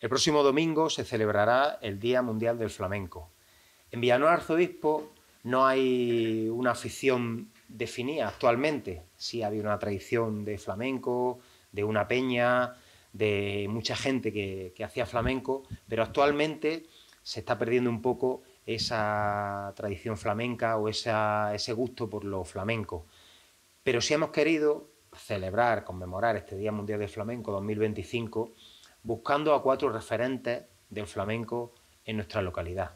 El próximo domingo se celebrará el Día Mundial del Flamenco. En Villanueva del Arzobispo no hay una afición definida actualmente. Sí había una tradición de flamenco, de una peña, de mucha gente que hacía flamenco, pero actualmente se está perdiendo un poco esa tradición flamenca o ese gusto por lo flamenco. Pero sí hemos querido celebrar, conmemorar este Día Mundial del Flamenco 2025 buscando a 4 referentes del flamenco en nuestra localidad.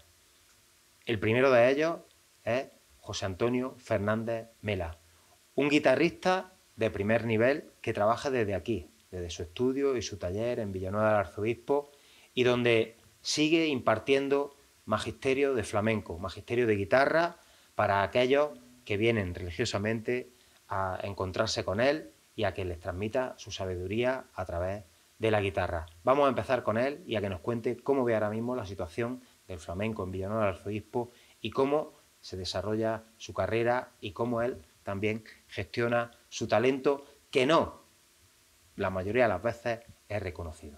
El primero de ellos es José Antonio Fernández Mela, un guitarrista de primer nivel que trabaja desde aquí, desde su estudio y su taller en Villanueva del Arzobispo, y donde sigue impartiendo magisterio de flamenco, magisterio de guitarra para aquellos que vienen religiosamente a encontrarse con él y a que les transmita su sabiduría a través de la guitarra. Vamos a empezar con él y a que nos cuente cómo ve ahora mismo la situación del flamenco en Villanueva del Arzobispo y cómo se desarrolla su carrera y cómo él también gestiona su talento, que no, la mayoría de las veces, es reconocido.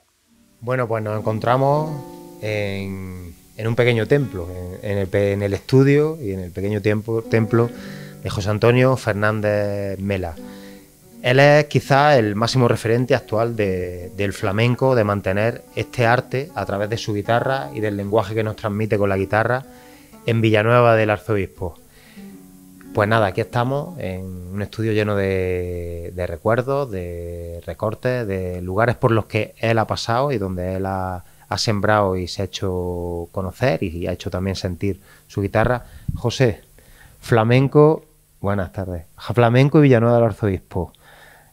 Bueno, pues nos encontramos en un pequeño templo, en el estudio y en el pequeño templo de José Antonio Fernández Mela. Él es quizás el máximo referente actual del flamenco, de mantener este arte a través de su guitarra y del lenguaje que nos transmite con la guitarra en Villanueva del Arzobispo. Pues nada, aquí estamos en un estudio lleno de recuerdos, de recortes, de lugares por los que él ha pasado y donde él ha sembrado y se ha hecho conocer y ha hecho también sentir su guitarra. José, flamenco, buenas tardes. Flamenco y Villanueva del Arzobispo.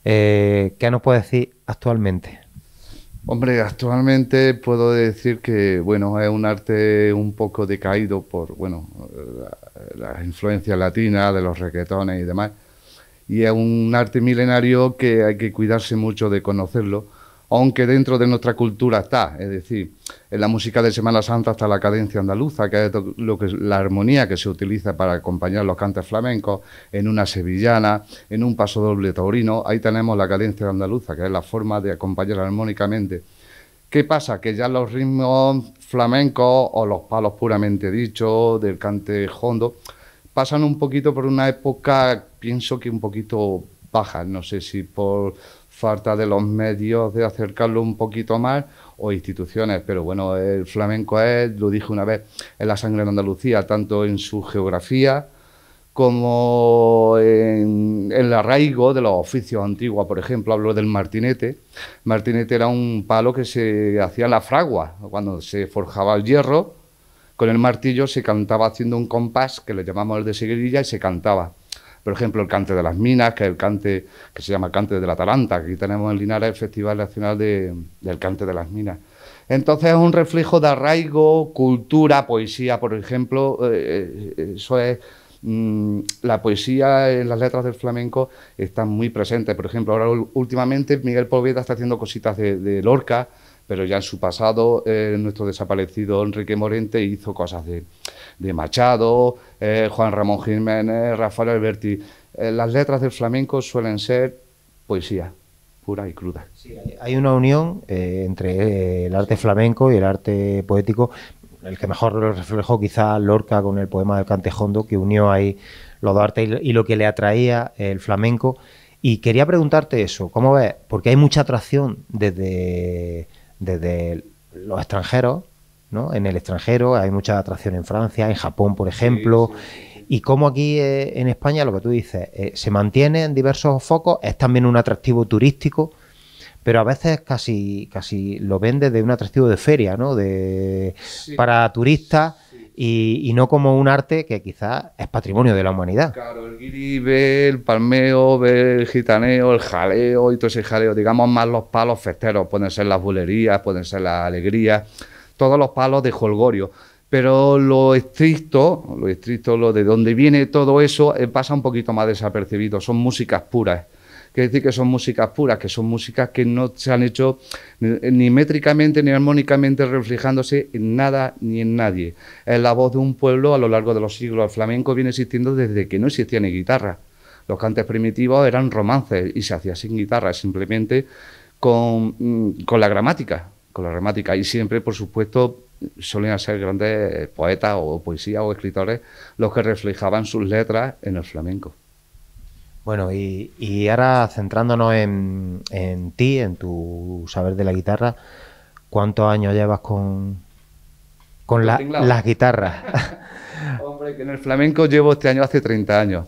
¿Qué nos puede decir actualmente? Hombre, actualmente puedo decir que, bueno, es un arte un poco decaído por, bueno, las influencias latinas de los reggaetones y demás. Y es un arte milenario que hay que cuidarse mucho de conocerlo, aunque dentro de nuestra cultura está. Es decir, en la música de Semana Santa está la cadencia andaluza, que es la armonía que se utiliza para acompañar los cantes flamencos, en una sevillana, en un pasodoble taurino. Ahí tenemos la cadencia andaluza, que es la forma de acompañar armónicamente. ¿Qué pasa? Que ya los ritmos flamencos o los palos puramente dichos, del cante hondo, pasan un poquito por una época, pienso que un poquito baja, no sé si por falta de los medios de acercarlo un poquito más o instituciones, pero bueno, el flamenco es, lo dije una vez, es la sangre de Andalucía, tanto en su geografía como en el arraigo de los oficios antiguos. Por ejemplo, hablo del martinete. Martinete era un palo que se hacía en la fragua, cuando se forjaba el hierro, con el martillo se cantaba haciendo un compás, que le llamamos el de seguirilla, y se cantaba. Por ejemplo, el cante de las minas, que es el cante que se llama el cante de la Taranta, que aquí tenemos en Linares el Festival Nacional del Cante de las Minas. Entonces es un reflejo de arraigo, cultura, poesía, por ejemplo. Eso es, la poesía en las letras del flamenco está muy presente. Por ejemplo, ahora últimamente Miguel Poveda está haciendo cositas de Lorca, pero ya en su pasado nuestro desaparecido Enrique Morente hizo cosas de Machado, Juan Ramón Jiménez, Rafael Alberti. Las letras del flamenco suelen ser poesía pura y cruda. Sí, hay una unión entre el arte flamenco y el arte poético. El que mejor lo reflejó quizá Lorca con el poema del Cantejondo, que unió ahí los dos artes y lo que le atraía el flamenco. Y quería preguntarte eso, ¿cómo ves? Porque hay mucha atracción desde los extranjeros, ¿no? En el extranjero hay mucha atracción en Francia, en Japón, por ejemplo, sí. Y como aquí en España, lo que tú dices, se mantiene en diversos focos, es también un atractivo turístico, pero a veces casi lo ven desde un atractivo de feria, ¿no? Para turistas. Y no como un arte que quizás es patrimonio de la humanidad. Claro, el guiri ve el palmeo, ve el gitaneo, el jaleo y todo ese jaleo, digamos más los palos festeros, pueden ser las bulerías, pueden ser las alegrías, todos los palos de jolgorio. Pero lo estricto, lo de donde viene todo eso, pasa un poquito más desapercibido, son músicas puras. Quiere decir que son músicas puras, que son músicas que no se han hecho ni métricamente ni armónicamente reflejándose en nada ni en nadie. Es la voz de un pueblo a lo largo de los siglos. El flamenco viene existiendo desde que no existía ni guitarra. Los cantes primitivos eran romances y se hacía sin guitarra, simplemente con la gramática, con la gramática. Y siempre, por supuesto, solían ser grandes poetas o poesías o escritores los que reflejaban sus letras en el flamenco. Bueno, y ahora centrándonos en ti, en tu saber de la guitarra, ¿cuántos años llevas con las guitarras? Hombre, que en el flamenco llevo este año hace 30 años.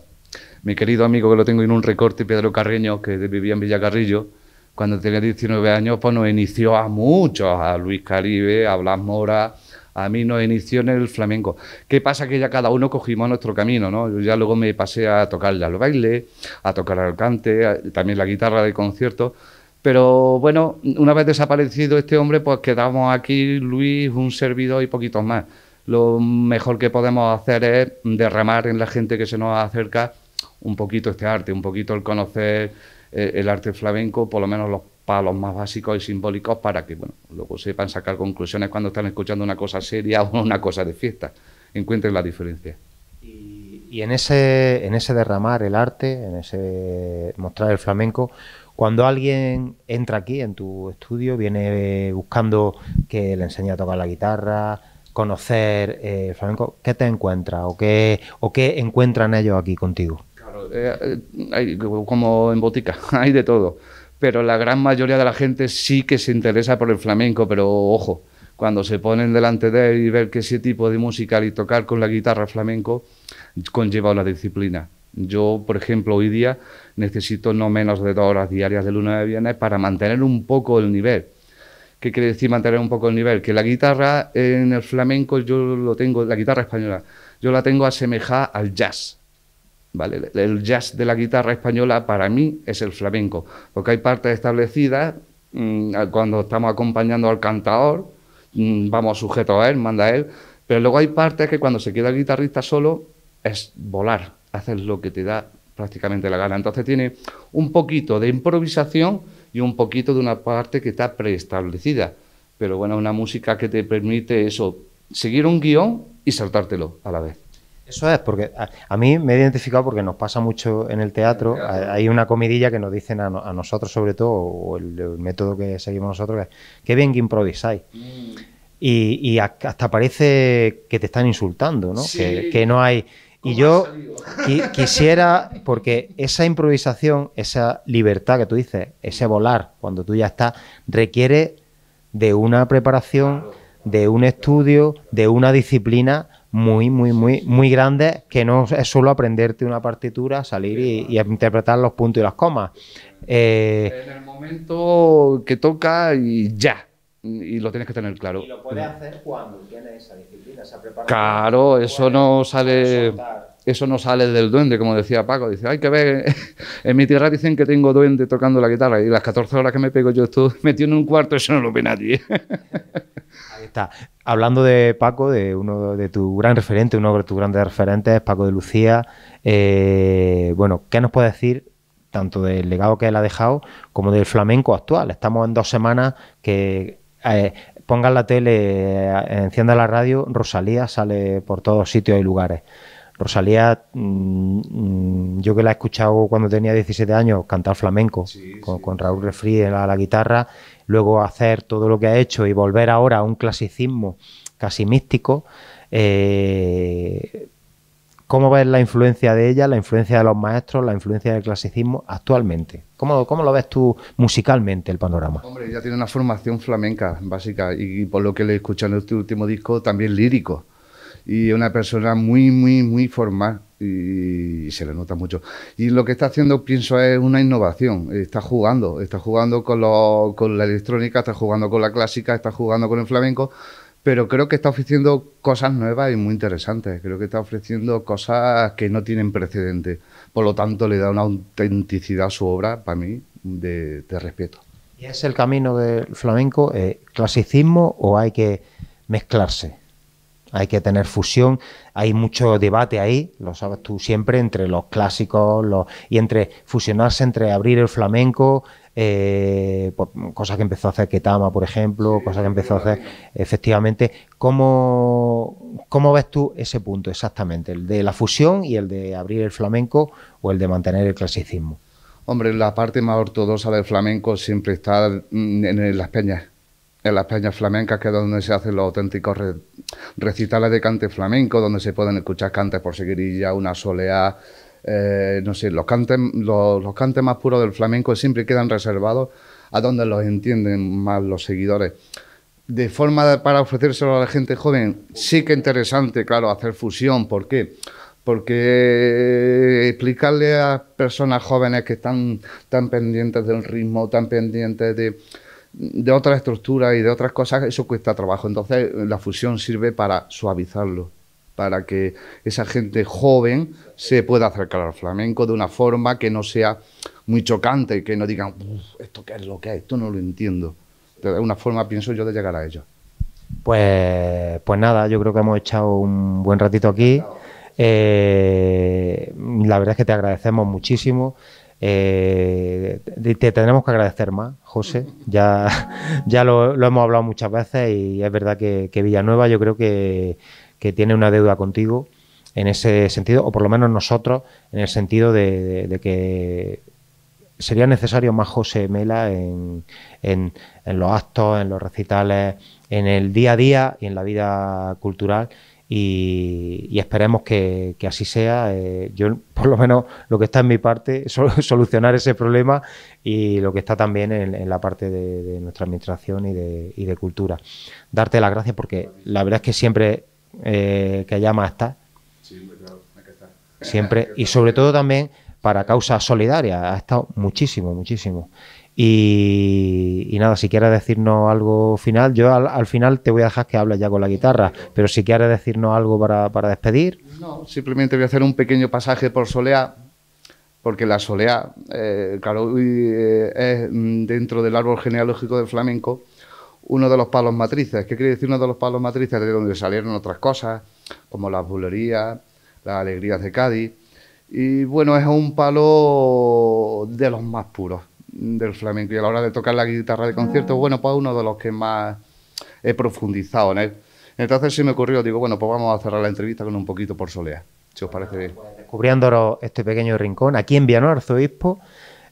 Mi querido amigo, que lo tengo en un recorte, Pedro Carreño, que vivía en Villacarrillo, cuando tenía 19 años, pues nos inició a muchos, a Luis Caribe, a Blas Mora, a mí nos inició en el flamenco. ¿Qué pasa? Que ya cada uno cogimos nuestro camino, ¿no? Yo ya luego me pasé a tocar ya el baile, a tocar el cante, también la guitarra de concierto. Pero bueno, una vez desaparecido este hombre, pues quedamos aquí, Luis, un servidor y poquitos más. Lo mejor que podemos hacer es derramar en la gente que se nos acerca un poquito este arte, un poquito el conocer el arte flamenco, por lo menos los palos más básicos y simbólicos, para que bueno, luego sepan sacar conclusiones cuando están escuchando una cosa seria o una cosa de fiesta, encuentren la diferencia. Y en ese derramar el arte, en ese mostrar el flamenco, cuando alguien entra aquí en tu estudio, viene buscando que le enseñe a tocar la guitarra, conocer el flamenco, ¿qué te encuentras o qué encuentran ellos aquí contigo? Claro, hay, como en botica, hay de todo. Pero la gran mayoría de la gente sí que se interesa por el flamenco, pero ojo, cuando se ponen delante de él y ver que ese tipo de música y tocar con la guitarra flamenco conlleva una disciplina. Yo, por ejemplo, hoy día necesito no menos de 2 horas diarias de lunes a viernes para mantener un poco el nivel. ¿Qué quiere decir mantener un poco el nivel? Que la guitarra en el flamenco yo lo tengo, la guitarra española, yo la tengo asemejada al jazz. ¿Vale? El jazz de la guitarra española para mí es el flamenco, porque hay partes establecidas, cuando estamos acompañando al cantador, vamos sujetos a él, manda a él, pero luego hay partes que cuando se queda el guitarrista solo es volar, hacer lo que te da prácticamente la gana. Entonces tiene un poquito de improvisación y un poquito de una parte que está preestablecida, pero bueno, una música que te permite eso, seguir un guión y saltártelo a la vez. Eso es, porque a mí me he identificado porque nos pasa mucho en el teatro. Hay una comidilla que nos dicen a nosotros sobre todo, o el método que seguimos nosotros, que bien que improvisáis. Y hasta parece que te están insultando, ¿no? Sí. Que no hay... Y yo quisiera, porque esa improvisación, esa libertad que tú dices, ese volar, cuando tú ya estás, requiere de una preparación, de un estudio, de una disciplina muy grande, que no es solo aprenderte una partitura, salir y interpretar los puntos y las comas. En el momento que toca y ya, y lo tienes que tener claro. Y lo puedes hacer cuando tienes esa disciplina, esa preparación. Claro, eso no sale del duende, como decía Paco. Dice, hay que ver, en mi tierra dicen que tengo duende tocando la guitarra, y las 14 horas que me pego yo estoy metido en un cuarto, eso no lo ve nadie. Ahí está. Hablando de Paco, de uno de tus gran referente, uno de tus grandes referentes, Paco de Lucía, bueno, ¿qué nos puede decir tanto del legado que él ha dejado como del flamenco actual? Estamos en 2 semanas que pongan la tele, encienda la radio, Rosalía sale por todos sitios y lugares. Rosalía, yo que la he escuchado cuando tenía 17 años cantar flamenco, con Raúl Refri a la guitarra, luego hacer todo lo que ha hecho y volver ahora a un clasicismo casi místico. ¿Cómo ves la influencia de ella, la influencia de los maestros, la influencia del clasicismo actualmente? ¿Cómo lo ves tú musicalmente el panorama? Hombre, ella tiene una formación flamenca básica y por lo que le he escuchado en este último disco, también lírico. Y una persona muy formal y se le nota mucho. Y lo que está haciendo, pienso, es una innovación. Está jugando con la electrónica, está jugando con la clásica, está jugando con el flamenco, pero creo que está ofreciendo cosas nuevas y muy interesantes. Creo que está ofreciendo cosas que no tienen precedente. Por lo tanto, le da una autenticidad a su obra, para mí, de respeto. ¿Y es el camino del flamenco, clasicismo, o hay que mezclarse? Hay que tener fusión, hay mucho debate ahí, lo sabes tú siempre, entre los clásicos y entre fusionarse, entre abrir el flamenco, cosas que empezó a hacer Ketama, por ejemplo, cosas que empezó a hacer, efectivamente. ¿Cómo ves tú ese punto exactamente, el de la fusión y el de abrir el flamenco o el de mantener el clasicismo? Hombre, la parte más ortodoxa del flamenco siempre está en las peñas. en las peñas flamencas, que es donde se hacen los auténticos recitales de cante flamenco, donde se pueden escuchar cantes por seguirilla, una soleá, no sé, los cantes más puros del flamenco siempre quedan reservados a donde los entienden más los seguidores. De forma para ofrecérselo a la gente joven, sí que interesante, claro, hacer fusión. ¿Por qué? Porque explicarle a personas jóvenes que están tan pendientes del ritmo, tan pendientes de otras estructuras y de otras cosas, eso cuesta trabajo. Entonces la fusión sirve para suavizarlo, para que esa gente joven se pueda acercar al flamenco de una forma que no sea muy chocante, que no digan, ¿esto qué es lo que es? Esto no lo entiendo. De una forma, pienso yo, de llegar a ello. Pues nada, yo creo que hemos echado un buen ratito aquí. La verdad es que te agradecemos muchísimo. Te tenemos que agradecer más, José. Ya lo hemos hablado muchas veces y es verdad que Villanueva yo creo que tiene una deuda contigo en ese sentido, o por lo menos nosotros, en el sentido de que sería necesario más José Mela en los actos, en los recitales, en el día a día y en la vida cultural, y esperemos que así sea. Yo, por lo menos, lo que está en mi parte, solucionar ese problema, y lo que está también en la parte de nuestra administración y de cultura. Darte las gracias porque la verdad es que siempre que llamas estás. Siempre, y sobre todo también para causas solidarias, ha estado muchísimo. Y nada, si quieres decirnos algo final, yo al final te voy a dejar que hables ya con la guitarra, pero si quieres decirnos algo para despedir. No, simplemente voy a hacer un pequeño pasaje por Soleá, porque la Soleá, claro, es dentro del árbol genealógico del flamenco uno de los palos matrices. ¿Qué quiere decir uno de los palos matrices? De donde salieron otras cosas, como las bulerías, las alegrías de Cádiz. Y bueno, es un palo de los más puros del flamenco. Y a la hora de tocar la guitarra de concierto, bueno, pues uno de los que más he profundizado en él. Entonces se me ocurrió, digo, bueno, pues vamos a cerrar la entrevista con un poquito por Soleá, si os parece bien. Descubriendo este pequeño rincón, aquí en Villanueva Arzobispo,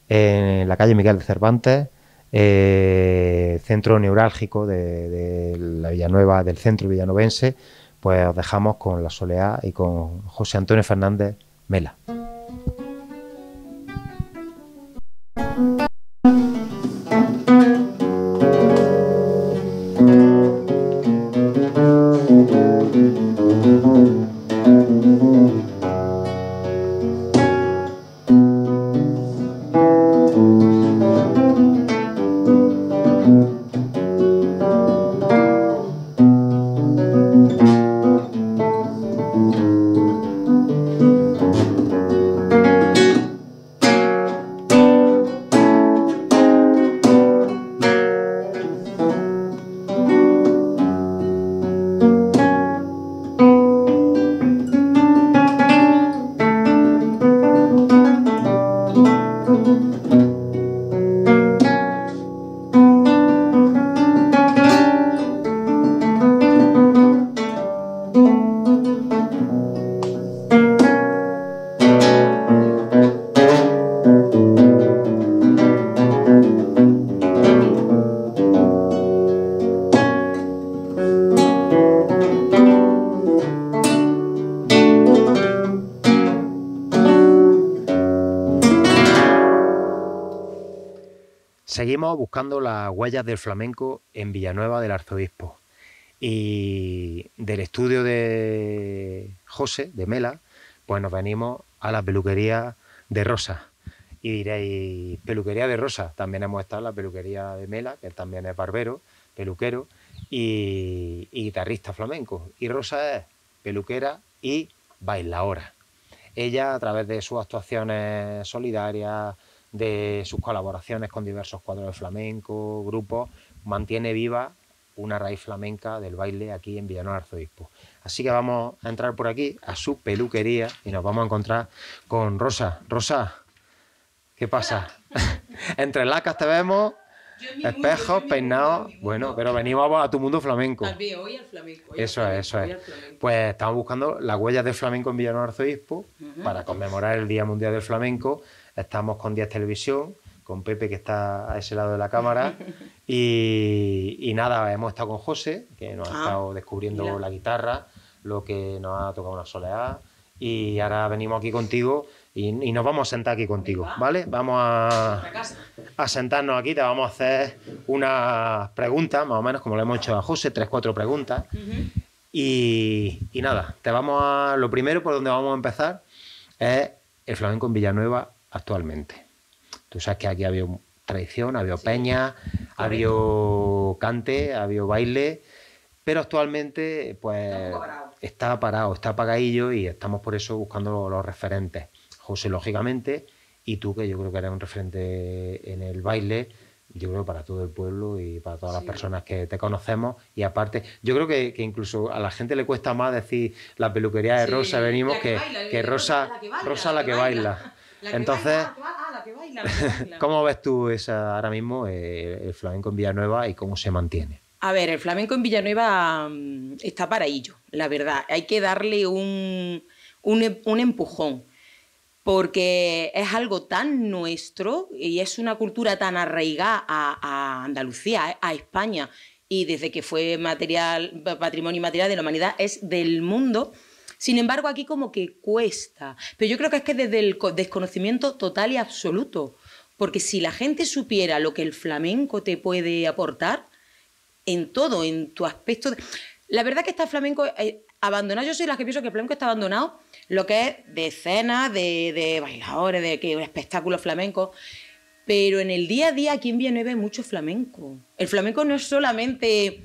en la calle Miguel de Cervantes, centro neurálgico de la Villanueva, del centro villanovense, pues os dejamos con la Soleá y con José Antonio Fernández Mela. Seguimos buscando las huellas del flamenco en Villanueva del Arzobispo, y del estudio de José, de Mela, pues nos venimos a la peluquería de Rosa. Y diréis, peluquería de Rosa, también hemos estado en la peluquería de Mela, que también es barbero, peluquero y guitarrista flamenco. Y Rosa es peluquera y bailaora. Ella, a través de sus actuaciones solidarias, de sus colaboraciones con diversos cuadros de flamenco, grupos, mantiene viva una raíz flamenca del baile aquí en Villanueva Arzobispo. Así que vamos a entrar por aquí a su peluquería y nos vamos a encontrar con Rosa. Rosa, ¿qué pasa? Entre lacas te vemos, espejos, peinados. Bueno, pero venimos a tu mundo flamenco. Hoy al flamenco. Eso es. Pues estamos buscando las huellas del flamenco en Villanueva Arzobispo para conmemorar el Día Mundial del Flamenco. Estamos con 10 Televisión, con Pepe, que está a ese lado de la cámara. Y nada, hemos estado con José, que nos ha estado descubriendo la guitarra, lo que nos ha tocado una soleá. Y ahora venimos aquí contigo y nos vamos a sentar aquí contigo, ¿vale? Vamos a sentarnos aquí, te vamos a hacer unas preguntas, más o menos como le hemos hecho a José, 3 o 4 preguntas. Y nada, lo primero por donde vamos a empezar es el flamenco en Villanueva actualmente. Tú sabes que aquí ha habido tradición, ha habido peña, ha habido cante, ha habido baile, pero actualmente pues está apagadillo y estamos por eso buscando los referentes. José, lógicamente, y tú, que yo creo que eres un referente en el baile, yo creo para todo el pueblo y para todas las personas que te conocemos. Y aparte, yo creo que incluso a la gente le cuesta más decir la peluquería de Rosa, venimos, que Rosa la que baila. Entonces, ¿cómo ves tú ahora mismo el flamenco en Villanueva y cómo se mantiene? A ver, el flamenco en Villanueva está para ello, la verdad. Hay que darle un empujón, porque es algo tan nuestro y es una cultura tan arraigada a Andalucía, a España, y desde que fue patrimonio inmaterial de la humanidad es del mundo. Sin embargo, aquí como que cuesta. Pero yo creo que es desde el desconocimiento total y absoluto. Porque si la gente supiera lo que el flamenco te puede aportar, en todo, en tu aspecto... La verdad que está el flamenco abandonado. Yo soy la que pienso que el flamenco está abandonado, lo que es de escenas, de bailadores, de espectáculos flamencos. Pero en el día a día aquí en Villanueva hay mucho flamenco. El flamenco no es solamente...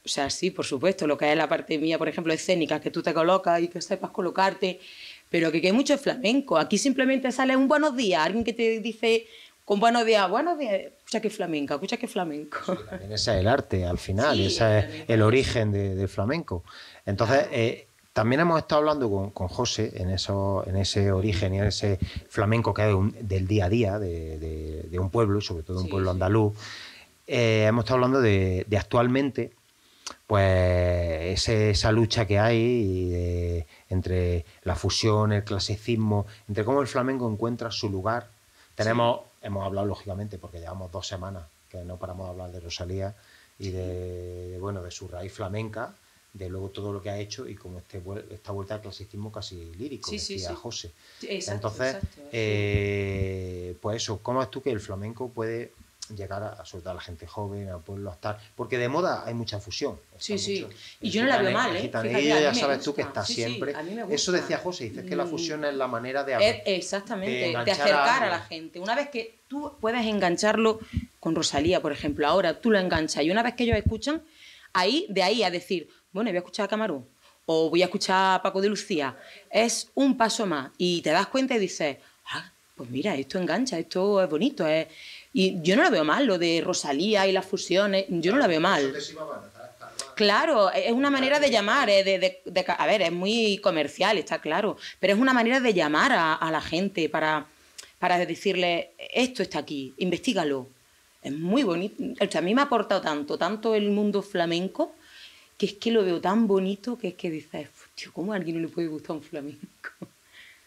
O sea, sí, por supuesto, lo que es la parte mía, por ejemplo, escénica, que tú te colocas y que sepas colocarte, pero que hay mucho flamenco. Aquí simplemente sale un buenos días, alguien que te dice con buenos días, escucha qué flamenco, escucha qué flamenco. Sí, también ese es el arte, al final, y ese es el origen del flamenco. Entonces, también hemos estado hablando con José en ese origen y en ese flamenco que es del día a día, de un pueblo, sobre todo un pueblo andaluz. Hemos estado hablando de actualmente, pues esa lucha que hay entre la fusión, el clasicismo, entre cómo el flamenco encuentra su lugar. Hemos hablado, lógicamente, porque llevamos 2 semanas que no paramos de hablar de Rosalía y de su raíz flamenca, de luego todo lo que ha hecho y como esta vuelta al clasicismo casi lírico, decía José. Entonces, pues eso, ¿cómo es tú que el flamenco puede llegar sobre todo a la gente joven, al pueblo, a estar... Porque de moda hay mucha fusión. Y yo no la veo mal, ¿eh? Fíjate, ya sabes tú que está siempre... Eso decía José, dices que la fusión es la manera exactamente, de acercar a la gente. Una vez que tú puedes engancharlo con Rosalía, por ejemplo, ahora tú lo enganchas y una vez que ellos escuchan, de ahí a decir, bueno, voy a escuchar a Camarón o voy a escuchar a Paco de Lucía, es un paso más y te das cuenta y dices, pues mira, esto engancha, esto es bonito, Y yo no lo veo mal, lo de Rosalía y las fusiones, yo no lo veo mal. Claro, es una manera de llamar, a ver, es muy comercial, está claro, pero es una manera de llamar a la gente para decirle, esto está aquí, investígalo. Es muy bonito. O sea, a mí me ha aportado tanto el mundo flamenco, que es que lo veo tan bonito que es que dices, tío, ¿cómo a alguien no le puede gustar un flamenco?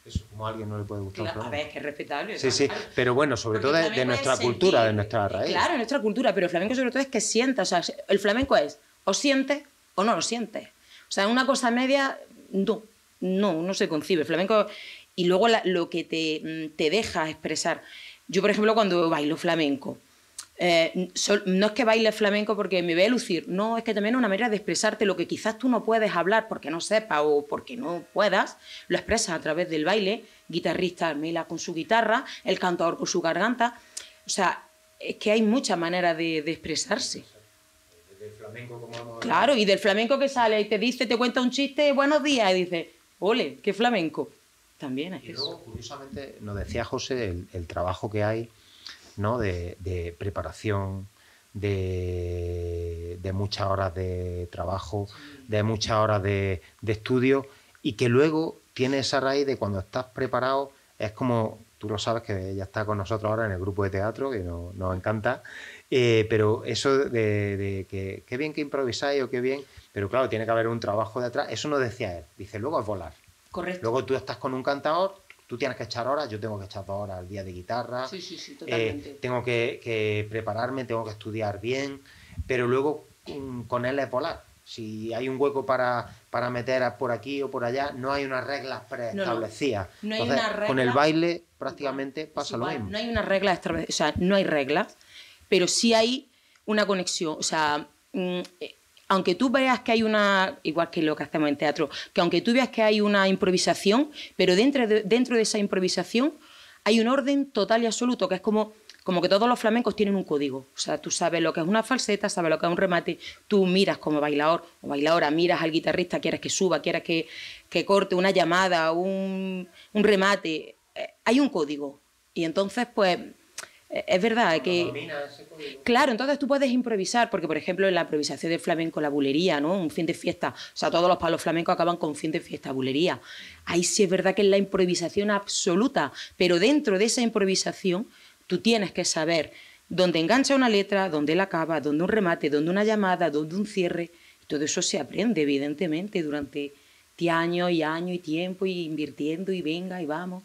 Eso, como a alguien no le puede gustar un flamenco. A ver, es que es respetable. Sí, pero bueno, sobre todo de nuestra cultura, de nuestra raíz. Claro, de nuestra cultura, pero el flamenco sobre todo es que sientas. O sea, el flamenco es o sientes o no lo sientes. O sea, una cosa media, no se concibe. El flamenco... Y luego lo que te deja expresar. Yo, por ejemplo, cuando bailo flamenco, no es que baile flamenco porque me vea lucir, no, es que también es una manera de expresarte lo que quizás tú no puedes hablar porque no sepas o porque no puedas, lo expresas a través del baile, guitarrista Armela con su guitarra, el cantador con su garganta, o sea, es que hay muchas maneras de expresarse. Del flamenco, como claro, y del flamenco que sale y te cuenta un chiste, buenos días, y dices, ole, qué flamenco. También es y eso. luego, curiosamente, nos decía José el trabajo que hay, ¿no? de preparación, de muchas horas de trabajo, de muchas horas de estudio, y que luego tiene esa raíz de cuando estás preparado, es como, tú lo sabes que ella está con nosotros ahora en el grupo de teatro, que nos encanta, pero eso de que qué bien que improvisáis o qué bien, pero claro, tiene que haber un trabajo detrás, eso nos decía él, dice, luego es volar. Correcto. Luego tú estás con un cantador, tú tienes que echar horas, yo tengo que echar 2 horas al día de guitarra, Sí, sí, sí, totalmente. tengo que prepararme, tengo que estudiar bien, pero luego con él es volar. Si hay un hueco para meter por aquí o por allá, no hay unas reglas preestablecidas. No hay Entonces, una regla, con el baile prácticamente pasa lo mismo. No hay una regla establecida, o sea, no hay reglas, pero sí hay una conexión. O sea, aunque tú veas que hay una, igual que lo que hacemos en teatro, que aunque tú veas que hay una improvisación, pero dentro de esa improvisación hay un orden total y absoluto, que es como que todos los flamencos tienen un código. O sea, tú sabes lo que es una falseta, sabes lo que es un remate, tú miras como bailador o bailadora, miras al guitarrista, quieres que suba, quieres que corte una llamada, un remate. Hay un código. Y entonces, pues, es verdad que... Claro, entonces tú puedes improvisar, porque por ejemplo en la improvisación del flamenco, la bulería, ¿no? Un fin de fiesta, o sea, todos los palos flamencos acaban con fin de fiesta, bulería. Ahí sí es verdad que es la improvisación absoluta, pero dentro de esa improvisación tú tienes que saber dónde engancha una letra, dónde la acaba, dónde un remate, dónde una llamada, dónde un cierre. Todo eso se aprende, evidentemente, durante años y años y tiempo, y invirtiendo, y venga, y vamos.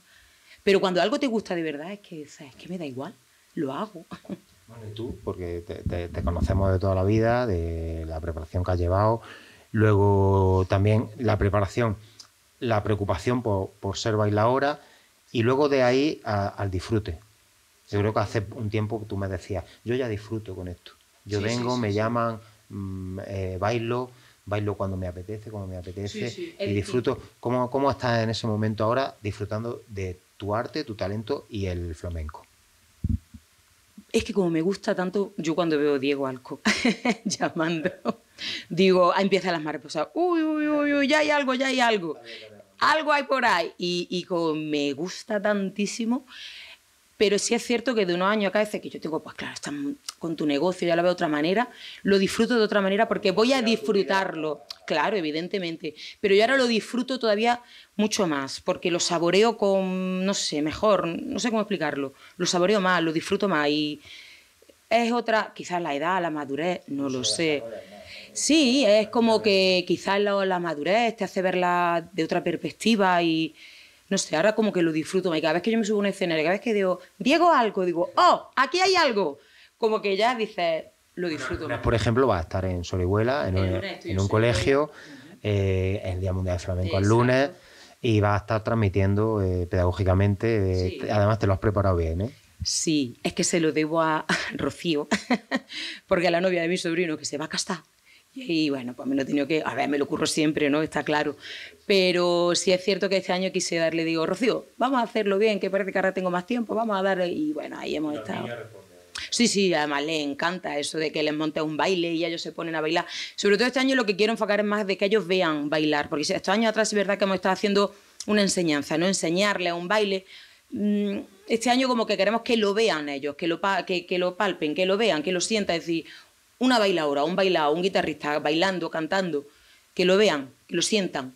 Pero cuando algo te gusta de verdad, es que me da igual, lo hago. Bueno, y tú, porque te conocemos de toda la vida, de la preparación que has llevado, luego también la preparación, la preocupación por ser bailaora, y luego de ahí al disfrute. Yo creo que hace un tiempo tú me decías, yo ya disfruto con esto. Yo vengo, me llaman, bailo cuando me apetece, y disfruto. ¿Cómo estás en ese momento ahora disfrutando de tu arte, tu talento y el flamenco? Es que como me gusta tanto, yo cuando veo a Diego Alco llamando, digo, empiezan las mariposas, uy, ya hay algo. Algo hay por ahí. Y como me gusta tantísimo, pero sí es cierto que de unos años acá, desde que yo tengo, pues claro, estás con tu negocio, ya lo veo de otra manera, lo disfruto de otra manera porque voy a disfrutarlo, claro, evidentemente, pero yo ahora lo disfruto todavía mucho más, porque lo saboreo con, no sé, mejor, no sé cómo explicarlo, lo saboreo más, lo disfruto más y es otra, quizás la edad, la madurez, no lo sé. Sí, es como que quizás la madurez te hace verla de otra perspectiva y... No sé, ahora como que lo disfruto más. Y cada vez que yo me subo a un escenario, cada vez que digo, Diego algo, digo, ¡oh, aquí hay algo! Como que ya dices, lo disfruto más. Por ejemplo, va a estar en Sorihuela, en un colegio, el Día Mundial de Flamenco el lunes, y va a estar transmitiendo pedagógicamente. Sí. Además, te lo has preparado bien, ¿eh? Sí, es que se lo debo a Rocío, porque a la novia de mi sobrino, que se va a casar. Y bueno, pues me lo he tenido que... A ver, me lo ocurro siempre, ¿no? Está claro. Pero sí es cierto que este año quise darle, digo, Rocío, vamos a hacerlo bien, que parece que ahora tengo más tiempo, vamos a darle... Y bueno, ahí hemos estado. Sí, además les encanta eso de que les montes un baile y ellos se ponen a bailar. Sobre todo este año lo que quiero enfocar es más de que ellos vean bailar, porque estos años atrás es verdad que hemos estado haciendo una enseñanza, no enseñarles un baile. Este año como que queremos que lo vean ellos, que lo palpen, que lo vean, que lo sientan, es decir... Una bailadora, un bailado, un guitarrista bailando, cantando, que lo vean, que lo sientan.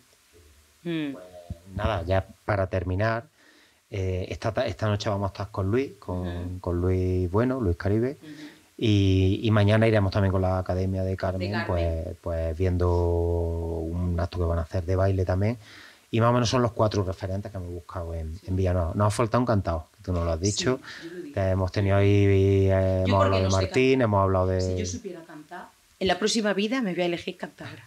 Pues nada, ya para terminar, esta noche vamos a estar con Luis, con Luis Bueno, Luis Caribe, y mañana iremos también con la Academia de Carmen, pues viendo un acto que van a hacer de baile también. Y más o menos son los 4 referentes que hemos buscado en Villanueva. Nos ha faltado un cantado, que tú nos lo has dicho. Sí, hemos tenido ahí, hemos hablado de Martín, hemos hablado de... Si yo supiera cantar, en la próxima vida me voy a elegir cantadora.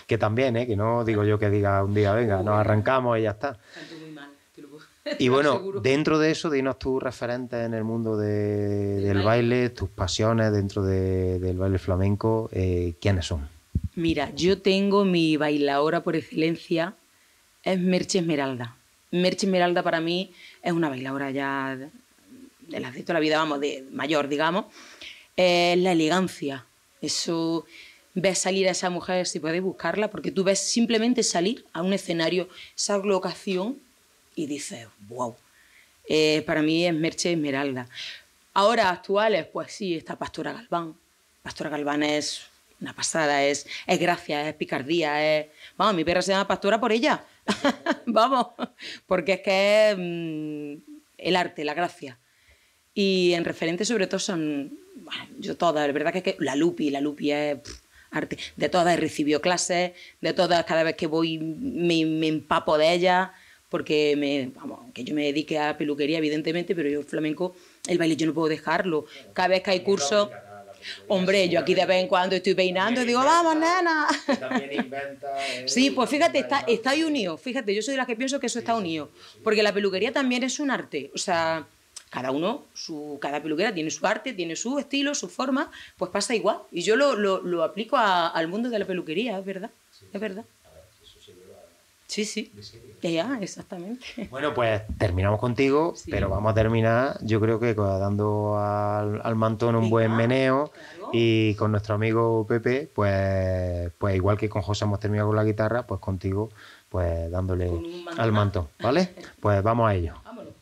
Que también, que no digo yo que diga un día, venga, nos arrancamos y ya está. Canto muy mal, te lo puedo. Y bueno, dentro de eso, dinos tus referentes en el mundo del baile, tus pasiones dentro del baile flamenco, ¿quiénes son? Mira, yo tengo mi bailadora por excelencia, es Merche Esmeralda. Merche Esmeralda para mí es una bailadora ya de las de toda la vida, vamos, de mayor, digamos. La elegancia, eso, ves salir a esa mujer, si puedes buscarla, porque tú ves simplemente salir a un escenario, esa locación, y dices, wow. Para mí es Merche Esmeralda. Ahora, actuales, pues sí, está Pastora Galván. Pastora Galván es una pasada, es gracia, es picardía, es... Vamos, mi perra se llama Pastora por ella. Vamos, porque es que es el arte, la gracia. Y en referente sobre todo son, bueno, yo todas, la verdad que es que la Lupi es arte, de todas he recibido clases, de todas cada vez que voy me empapo de ellas, porque que yo me dedique a peluquería, evidentemente, pero yo el flamenco, el baile, yo no puedo dejarlo. Cada vez que hay cursos, hombre, yo aquí de vez en cuando estoy peinando y digo, vamos, nena. También inventa. Sí, pues fíjate, está ahí unido. Fíjate, yo soy de las que pienso que eso está unido. Porque la peluquería también es un arte. O sea, cada peluquera tiene su arte, tiene su estilo, su forma, pues pasa igual. Y yo lo aplico al mundo de la peluquería, es verdad. Es verdad. Sí, sí. Ya, exactamente. Bueno, pues terminamos contigo, Sí. pero vamos a terminar, yo creo que dando al mantón un buen meneo, claro. y con nuestro amigo Pepe, pues igual que con José hemos terminado con la guitarra, pues contigo, pues dándole Con un mantonazo. al mantón, ¿vale? Pues vamos a ello. Vámonos.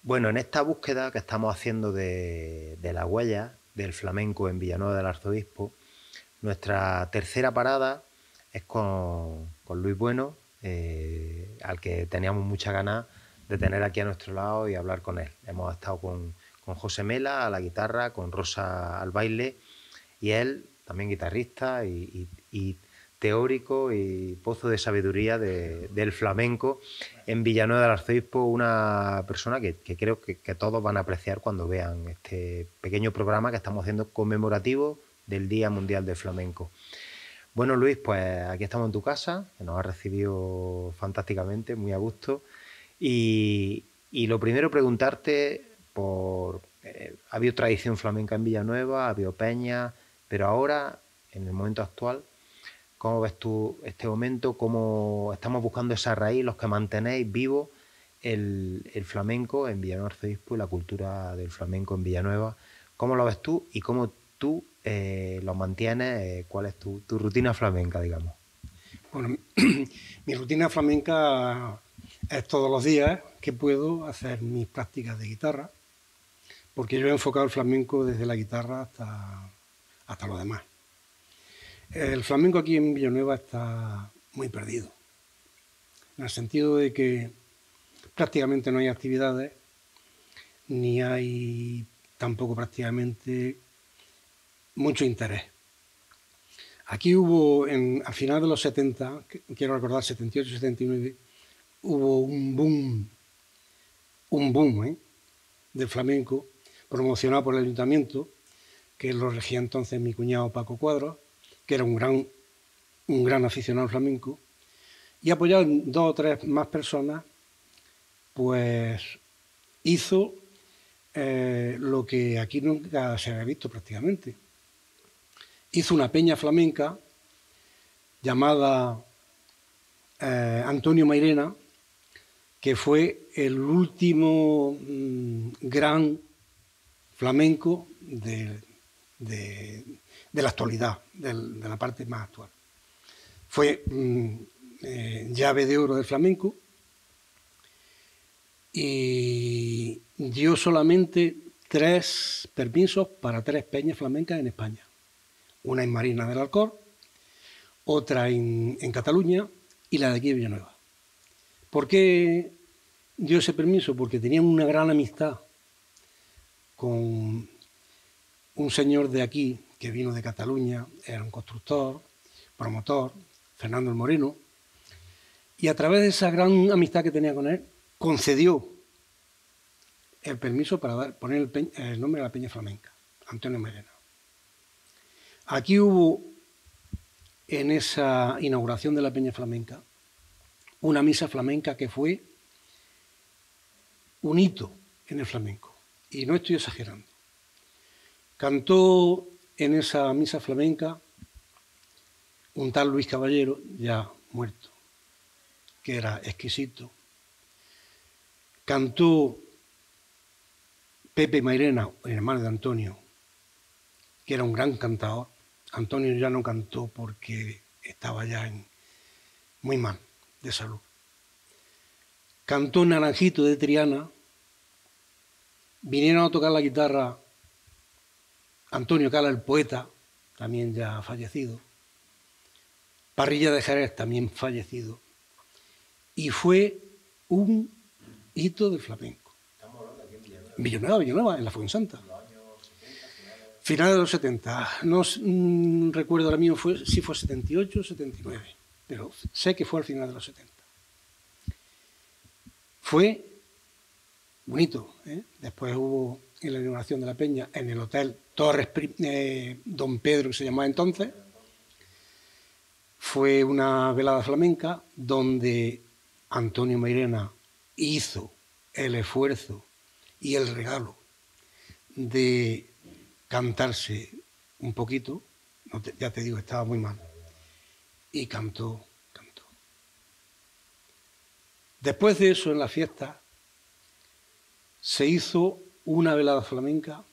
Bueno, en esta búsqueda que estamos haciendo de la huella del flamenco en Villanueva del Arzobispo, nuestra tercera parada es con Luis Bueno, al que teníamos muchas ganas de tener aquí a nuestro lado y hablar con él. Hemos estado con José Mela a la guitarra, con Rosa al baile, y él, también guitarrista y teórico y pozo de sabiduría del flamenco en Villanueva del Arzobispo, una persona que creo que todos van a apreciar cuando vean este pequeño programa que estamos haciendo conmemorativo del Día Mundial del Flamenco. Bueno, Luis, pues aquí estamos en tu casa, que nos has recibido fantásticamente, muy a gusto. Y lo primero, preguntarte por... ha habido tradición flamenca en Villanueva, ha habido peña, pero ahora, en el momento actual, ¿cómo ves tú este momento? ¿Cómo estamos buscando esa raíz, los que mantenéis vivo el flamenco en Villanueva del Arzobispo y la cultura del flamenco en Villanueva? ¿Cómo lo ves tú y cómo tú lo mantienes? ¿Cuál es tu rutina flamenca, digamos? Bueno, mi rutina flamenca es todos los días que puedo hacer mis prácticas de guitarra, porque yo he enfocado el flamenco desde la guitarra hasta lo demás. El flamenco aquí en Villanueva está muy perdido, en el sentido de que prácticamente no hay actividades, ni hay tampoco prácticamente mucho interés. Aquí hubo, a final de los 70, quiero recordar 78, 79, hubo un boom del flamenco promocionado por el ayuntamiento, que lo regía entonces mi cuñado Paco Cuadros, que era un gran aficionado al flamenco, y apoyado en 2 o 3 más personas, pues hizo lo que aquí nunca se había visto prácticamente. Hizo una peña flamenca llamada Antonio Mairena, que fue el último gran flamenco de la actualidad, de la parte más actual. Fue llave de oro del flamenco y dio solamente 3 permisos para 3 peñas flamencas en España. Una en Marina del Alcor, otra en Cataluña y la de aquí de Villanueva. ¿Por qué dio ese permiso? Porque tenían una gran amistad con un señor de aquí que vino de Cataluña, era un constructor, promotor, Fernando el Moreno, y a través de esa gran amistad que tenía con él, concedió el permiso para poner el nombre de la peña flamenca, Antonio Mairena. Aquí hubo, en esa inauguración de la peña flamenca, una misa flamenca que fue un hito en el flamenco, y no estoy exagerando. Cantó en esa misa flamenca un tal Luis Caballero, ya muerto, que era exquisito. Cantó Pepe Mairena, el hermano de Antonio, que era un gran cantador. Antonio ya no cantó porque estaba ya muy mal de salud. Cantó Naranjito de Triana. Vinieron a tocar la guitarra Antonio Cala, el poeta, también ya fallecido. Parrilla de Jerez, también fallecido. Y fue un hito del flamenco. Estamos hablando aquí en Villanueva. Villanueva, en la Fuensanta. Finales de los 70. No recuerdo ahora mismo si fue 78 o 79, pero sé que fue al final de los 70. Fue bonito, ¿eh? Después hubo en la inauguración de la Peña, en el Hotel Torres Don Pedro, que se llamaba entonces, fue una velada flamenca donde Antonio Mairena hizo el esfuerzo y el regalo de cantarse un poquito, ya te digo, estaba muy mal, y cantó. Después de eso, en la fiesta, se hizo una velada flamenca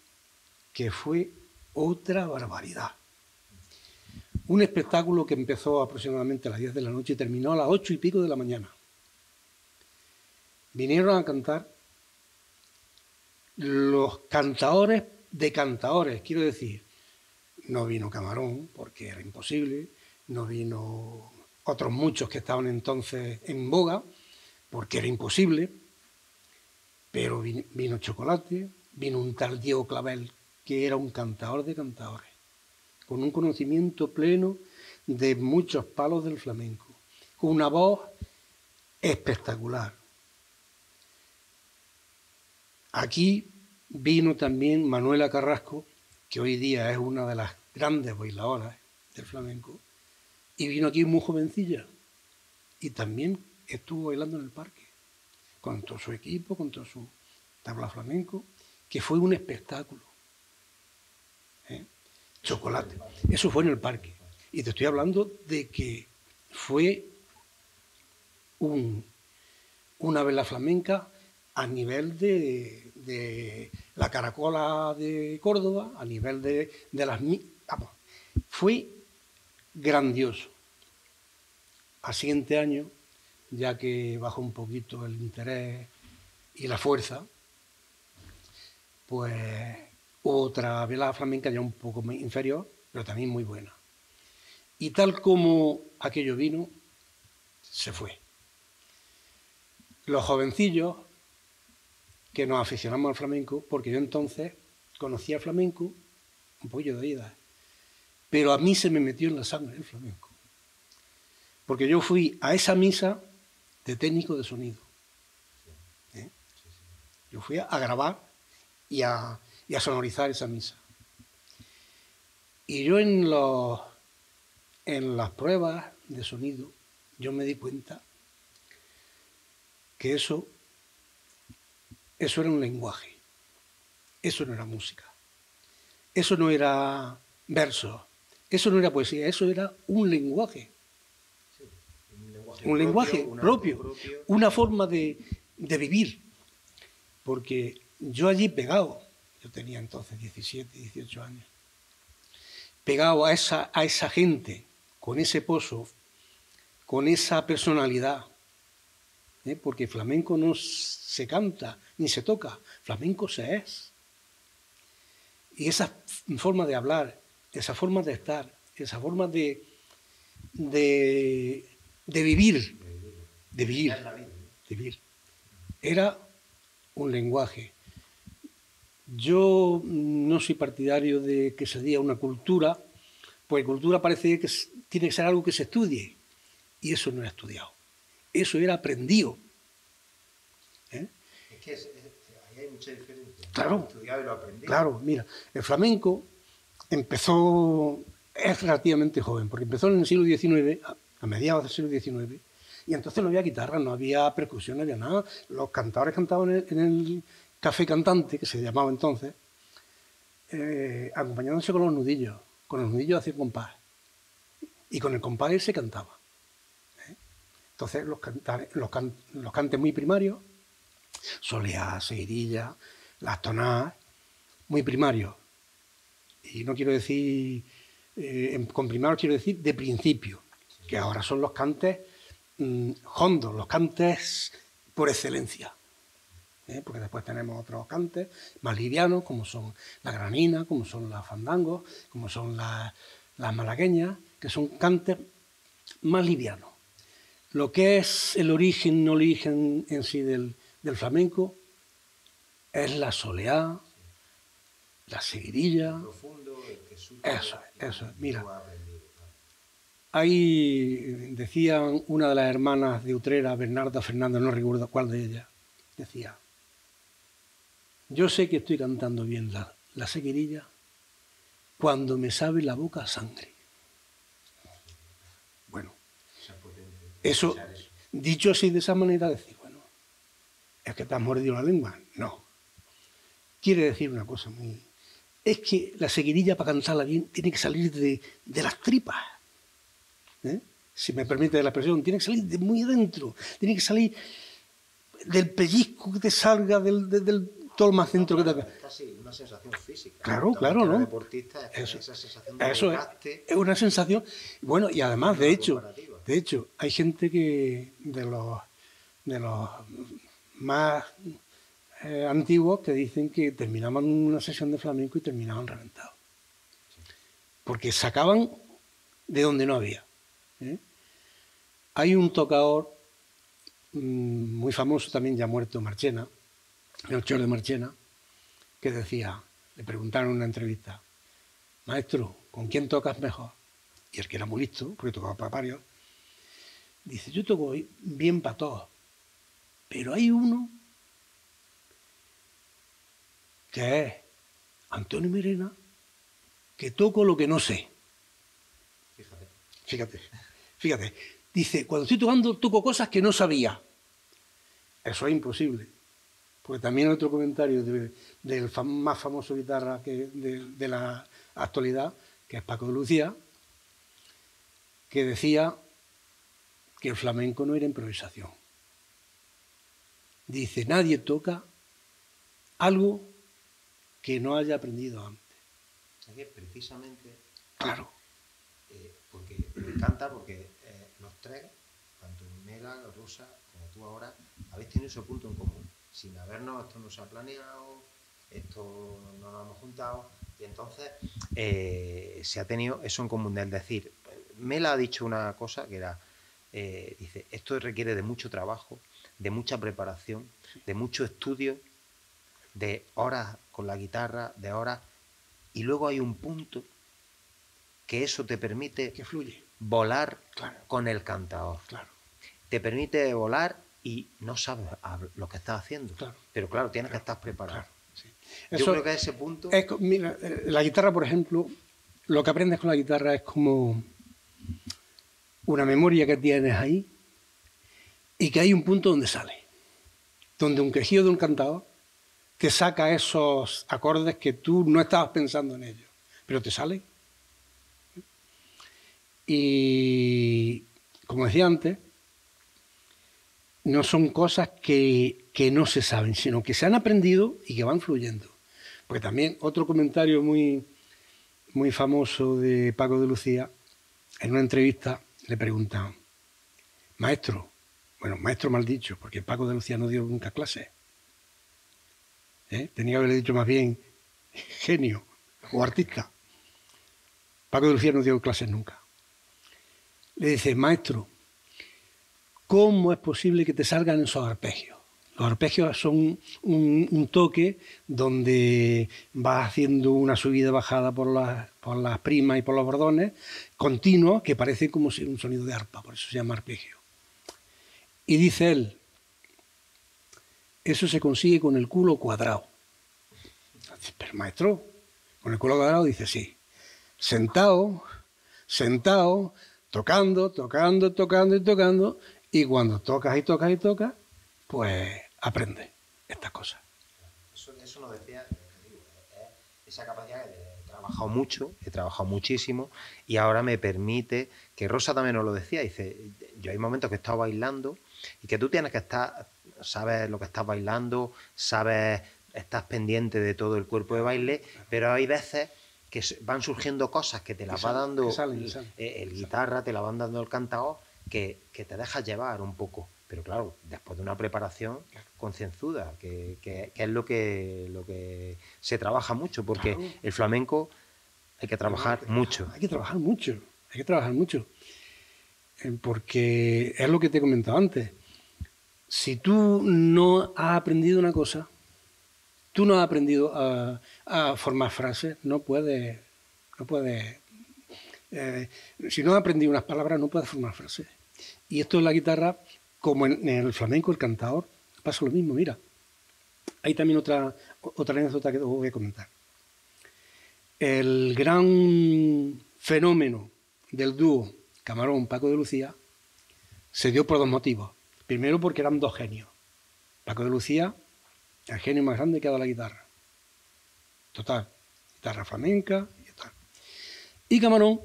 que fue otra barbaridad. Un espectáculo que empezó aproximadamente a las 10 de la noche y terminó a las 8 y pico de la mañana. Vinieron a cantar los cantadores de cantadores, quiero decir, no vino Camarón porque era imposible, no vino otros muchos que estaban entonces en boga porque era imposible, pero vino Chocolate, vino un tal Diego Clavel que era un cantador de cantadores, con un conocimiento pleno de muchos palos del flamenco, con una voz espectacular. Aquí vino también Manuela Carrasco, que hoy día es una de las grandes bailadoras del flamenco, y vino aquí muy jovencilla, y también estuvo bailando en el parque, con todo su equipo, con todo su tabla flamenco, que fue un espectáculo. Chocolate. Eso fue en el parque. Y te estoy hablando de que fue una vela flamenca a nivel de la Caracola de Córdoba, a nivel de las... Vamos, fue grandioso. Al siguiente año, ya que bajó un poquito el interés y la fuerza, pues hubo otra velada flamenca ya un poco inferior, pero también muy buena. Y tal como aquello vino, se fue. Los jovencillos que nos aficionamos al flamenco, porque yo entonces conocía el flamenco un poquillo de oídas, pero a mí se me metió en la sangre el flamenco. Porque yo fui a esa misa de técnico de sonido. Yo fui a grabar y a sonorizar esa misa. Y yo en las pruebas de sonido, yo me di cuenta que eso era un lenguaje, eso no era música, eso no era verso, eso no era poesía, eso era un lenguaje. Un lenguaje propio, una forma de vivir. Porque yo allí pegado, yo tenía entonces 17, 18 años, pegado a esa gente, con ese pozo, con esa personalidad, porque flamenco no se canta ni se toca, flamenco se es. Y esa forma de hablar, esa forma de estar, esa forma de vivir, era un lenguaje. Yo no soy partidario de que se diga una cultura, porque cultura parece que tiene que ser algo que se estudie, y eso no era estudiado, eso era aprendido. Es que ahí hay mucha diferencia. Claro, lo estudiado y lo aprendido. Claro, mira, el flamenco es relativamente joven, porque empezó en el siglo XIX, a mediados del siglo XIX, y entonces no había guitarra, no había percusión, no había nada. Los cantadores cantaban en el café cantante, que se llamaba entonces, acompañándose con los nudillos hacían compás, y con el compás se cantaba. Entonces los cantes muy primarios, soleá, seguidilla, las tonadas, muy primarios. Y no quiero decir, con primarios quiero decir de principio, que ahora son los cantes hondos, los cantes por excelencia. Porque después tenemos otros cantes más livianos, como son la granina, como son las fandangos, como son las malagueñas, que son cantes más liviano. Lo que es el origen, no origen en sí del flamenco, es la soleá, la seguirilla. Eso, mira. Ahí decían una de las hermanas de Utrera, Bernarda Fernández, no recuerdo cuál de ellas, decía: yo sé que estoy cantando bien la seguirilla cuando me sabe la boca sangre. Bueno, eso, dicho así de esa manera, decir, bueno, ¿es que te has mordido la lengua? No. Quiere decir una cosa muy... Es que la seguirilla, para cantarla bien, tiene que salir de las tripas. Si me permite la expresión, tiene que salir de muy adentro, tiene que salir del pellizco que te salga, del todo el más dentro que te... Es casi una sensación física. Claro, ¿no? Deportista, esa sensación de eso es una sensación. Bueno, y además, de hecho, hay gente que de los más antiguos que dicen que terminaban una sesión de flamenco y terminaban reventados. Porque sacaban de donde no había. Hay un tocador muy famoso también, ya muerto, Marchena, Melchor de Marchena, que decía, le preguntaron en una entrevista: maestro, ¿con quién tocas mejor? Y el que era muy listo, porque tocaba para varios, dice: yo toco bien para todos, pero hay uno que es Antonio Mirena, que toco lo que no sé. Fíjate. Dice: cuando estoy tocando, toco cosas que no sabía. Eso es imposible. Porque también otro comentario del más famoso guitarra de la actualidad, que es Paco de Lucía, que decía que el flamenco no era improvisación. Dice: nadie toca algo que no haya aprendido antes. Es que precisamente... Claro. Porque me encanta, porque los tres, tanto Mela, Rosa, como tú ahora, habéis tenido ese punto en común. Sin habernos, esto no se ha planeado, esto no nos hemos juntado, y entonces se ha tenido eso en común, es decir, Mela ha dicho una cosa que era, dice, esto requiere de mucho trabajo, de mucha preparación, de mucho estudio, de horas con la guitarra, de horas, y luego hay un punto que eso te permite que fluye, volar, claro, con el cantador. Claro. Te permite volar y no sabes lo que estás haciendo. Claro. Pero claro, tienes que estar preparado. Claro, sí. Yo creo que a ese punto... Mira, la guitarra, por ejemplo, lo que aprendes con la guitarra es como una memoria que tienes ahí y que hay un punto donde sale. Donde un quejido de un cantador te saca esos acordes que tú no estabas pensando en ellos, pero te sale. Y, como decía antes, no son cosas que no se saben, sino que se han aprendido y que van fluyendo. Porque también otro comentario muy, muy famoso de Paco de Lucía, en una entrevista le preguntan: maestro, bueno, maestro mal dicho, porque Paco de Lucía no dio nunca clases. Tenía que haberle dicho más bien genio o artista. Paco de Lucía no dio clases nunca. Le dice: maestro, ¿cómo es posible que te salgan esos arpegios? Los arpegios son un toque donde vas haciendo una subida y bajada por las primas y por los bordones, continuo, que parece como si un sonido de arpa, por eso se llama arpegio. Y dice él: eso se consigue con el culo cuadrado. Pero maestro, con el culo cuadrado, dice: sí. Sentado, tocando, y cuando tocas y tocas y tocas, pues aprendes estas cosas. Eso nos decía, esa capacidad de he trabajado mucho, he trabajado muchísimo, y ahora me permite, que Rosa también nos lo decía, dice, yo hay momentos que he estado bailando y que tú tienes que estar, sabes lo que estás bailando, sabes, estás pendiente de todo el cuerpo de baile, pero hay veces que van surgiendo cosas que te las va dando el guitarra, te la van dando el cantador, que te dejas llevar un poco. Pero claro, después de una preparación concienzuda, que es lo que se trabaja mucho, porque claro, el flamenco hay que trabajar mucho. Hay que trabajar mucho. porque es lo que te he comentado antes. Si tú no has aprendido una cosa, tú no has aprendido a formar frases, no puedes, si no has aprendido unas palabras, no puedes formar frases. Y esto en la guitarra, como en el flamenco, el cantador, pasa lo mismo. Mira, hay también otra anécdota que os voy a comentar. El gran fenómeno del dúo Camarón-Paco de Lucía se dio por dos motivos. Primero, porque eran dos genios. Paco de Lucía, el genio más grande que ha dado la guitarra. Total, guitarra flamenca y tal. Y Camarón,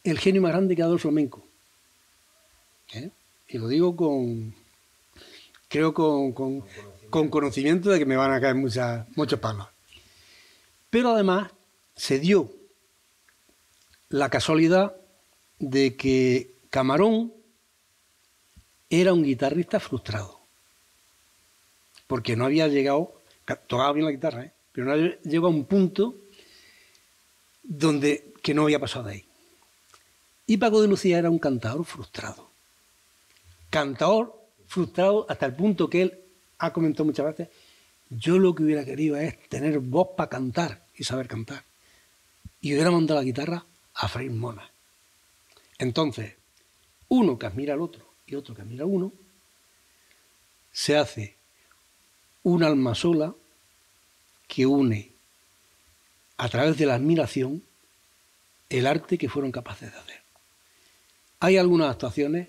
el genio más grande que ha dado el flamenco. Y lo digo con conocimiento de que me van a caer muchos palos. Pero además se dio la casualidad de que Camarón era un guitarrista frustrado, porque no había llegado, tocaba bien la guitarra, pero no había llegado a un punto que no había pasado de ahí. Y Paco de Lucía era un cantador frustrado hasta el punto que él ha comentado muchas veces: yo lo que hubiera querido es tener voz para cantar y saber cantar, y hubiera mandado la guitarra a freír monas. Entonces, uno que admira al otro y otro que admira a uno, se hace un alma sola que une a través de la admiración el arte que fueron capaces de hacer. Hay algunas actuaciones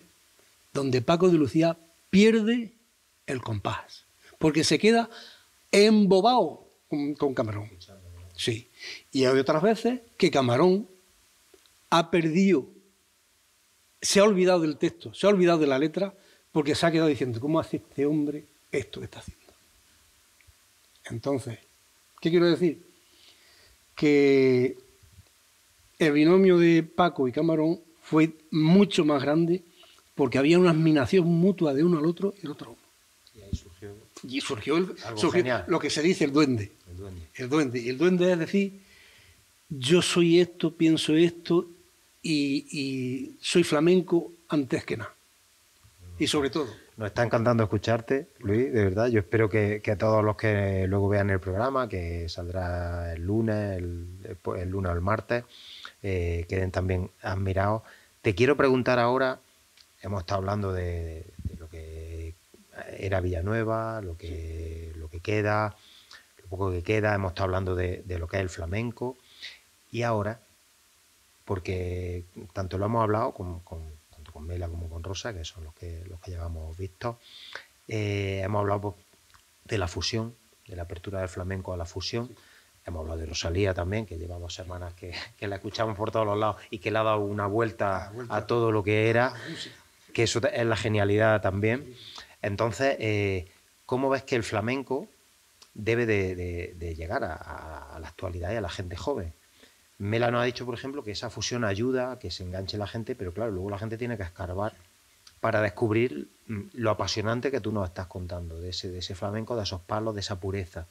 donde Paco de Lucía pierde el compás, porque se queda embobado con Camarón. Sí. Y hay otras veces que Camarón ha perdido, se ha olvidado del texto, se ha olvidado de la letra, porque se ha quedado diciendo: ¿cómo hace este hombre esto que está haciendo? Entonces, ¿qué quiero decir? Que el binomio de Paco y Camarón fue mucho más grande, porque había una admiración mutua de uno al otro y el otro a uno. Y surgió lo que se dice el duende. El duende. Y el duende es decir: yo soy esto, pienso esto y soy flamenco antes que nada. Y sobre todo. Nos está encantando escucharte, Luis, de verdad. Yo espero que todos los que luego vean el programa, que saldrá el lunes, el lunes o el martes, queden también admirados. Te quiero preguntar ahora, hemos estado hablando de lo que era Villanueva, lo que queda, lo poco que queda, hemos estado hablando de lo que es el flamenco, y ahora, porque tanto lo hemos hablado tanto con Mela como con Rosa, que son los que llevamos vistos, hemos hablado pues, de la fusión, de la apertura del flamenco a la fusión. Hemos hablado de Rosalía también, que lleva 2 semanas que la escuchamos por todos los lados y que le ha dado una vuelta a todo lo que era, que eso es la genialidad también. Entonces, ¿cómo ves que el flamenco debe de llegar a la actualidad y a la gente joven? Mela nos ha dicho, por ejemplo, que esa fusión ayuda a que se enganche la gente, pero claro, luego la gente tiene que escarbar para descubrir lo apasionante que tú nos estás contando, de ese flamenco, de esos palos, de esa pureza.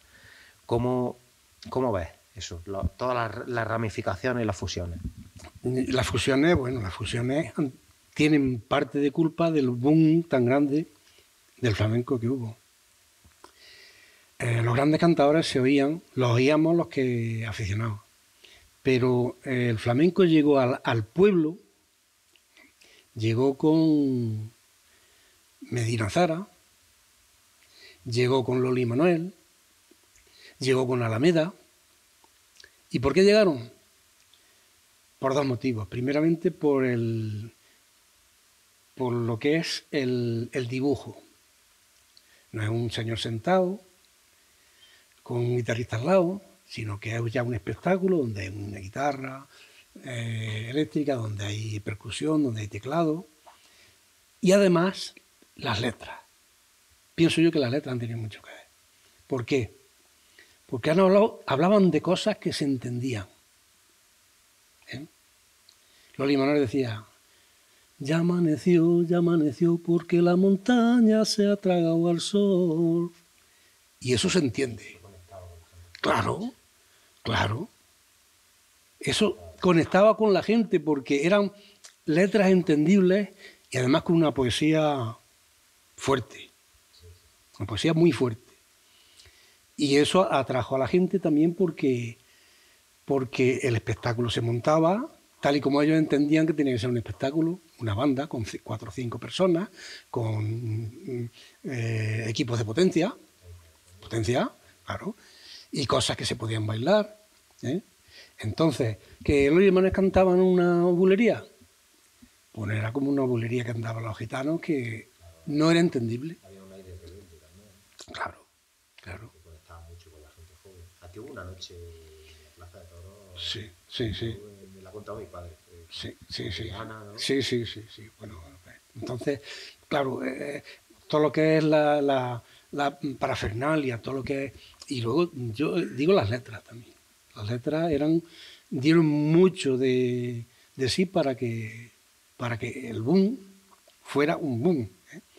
¿Cómo ves eso? Todas las ramificaciones y las fusiones. Las fusiones tienen parte de culpa del boom tan grande del flamenco que hubo. Los grandes cantadores los oíamos los que aficionados, pero el flamenco llegó al pueblo, llegó con Medina Zara, llegó con Loli Manuel, llegó con Alameda. ¿Y por qué llegaron? Por 2 motivos. Primeramente por lo que es el dibujo. No es un señor sentado con un guitarrista al lado, sino que es ya un espectáculo donde hay una guitarra eléctrica, donde hay percusión, donde hay teclado. Y además, las letras. Pienso yo que las letras han tenido mucho que ver. ¿Por qué? Porque hablaban de cosas que se entendían. Loli Manuel decía: ya amaneció, porque la montaña se ha tragado al sol. Y eso se entiende. Claro. Eso conectaba con la gente porque eran letras entendibles y además con una poesía fuerte, una poesía muy fuerte. Y eso atrajo a la gente también porque el espectáculo se montaba tal y como ellos entendían que tenía que ser un espectáculo, una banda con 4 o 5 personas, con equipos de potencia, claro, y cosas que se podían bailar. Entonces, ¿que los hermanos cantaban una bulería? Pues era como una bulería que andaban los gitanos que no era entendible. Había un aire rebelde también. Claro, claro. Que conectaba mucho con la gente joven. Aquí hubo una noche en la Plaza de Toros. Sí. Me la ha contado mi padre. Sí. Ana, ¿no? Sí. Bueno, entonces, claro, todo lo que es la parafernalia, todo lo que es... Y luego yo digo las letras también. Las letras dieron mucho de sí para que el boom fuera un boom.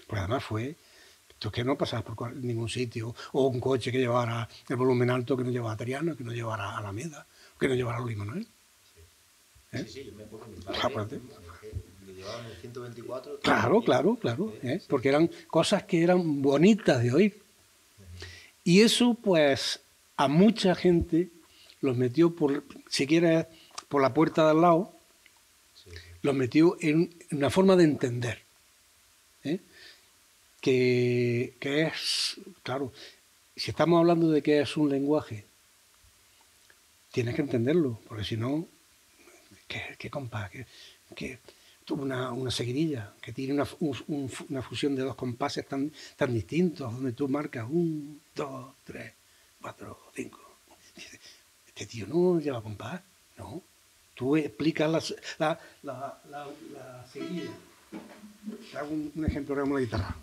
Porque además esto es que no pasabas por ningún sitio, o un coche que llevara el volumen alto, que no llevara Triana, que no llevara Alameda, que no llevara Luis Manuel. Sí, yo me acuerdo de mi padre. Le llevaban el 124. Claro. Porque eran cosas que eran bonitas de oír. Y eso, pues, a mucha gente los metió si quieres, por la puerta de al lado, los metió en una forma de entender. Que es, claro, si estamos hablando de que es un lenguaje, tienes que entenderlo, porque si no, ¿qué compás? Que una seguidilla que tiene una fusión de 2 compases tan distintos, donde tú marcas 1, 2, 3, 4, 5. Este tío no lleva compás, no. Tú explicas la seguidilla. Te hago un ejemplo de una guitarra.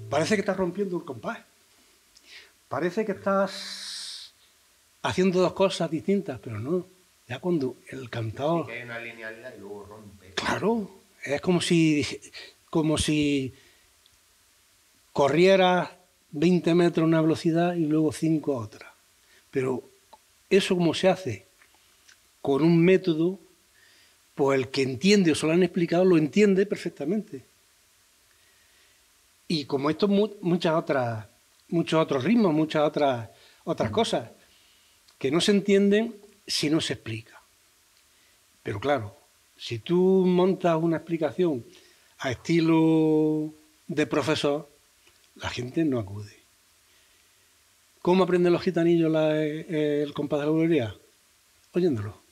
Parece que estás rompiendo el compás. Parece que estás haciendo 2 cosas distintas, pero no. Ya cuando el cantador... Sí, que hay una linealidad y luego rompe. Claro, es como si corrieras 20 metros a una velocidad y luego 5 a otra. Pero eso como se hace con un método, pues el que entiende o se lo han explicado lo entiende perfectamente. Y como esto, muchos otros ritmos, muchas otras cosas que no se entienden si no se explica. Pero claro, si tú montas una explicación a estilo de profesor, la gente no acude. ¿Cómo aprenden los gitanillos el compás de la bulería? Oyéndolo,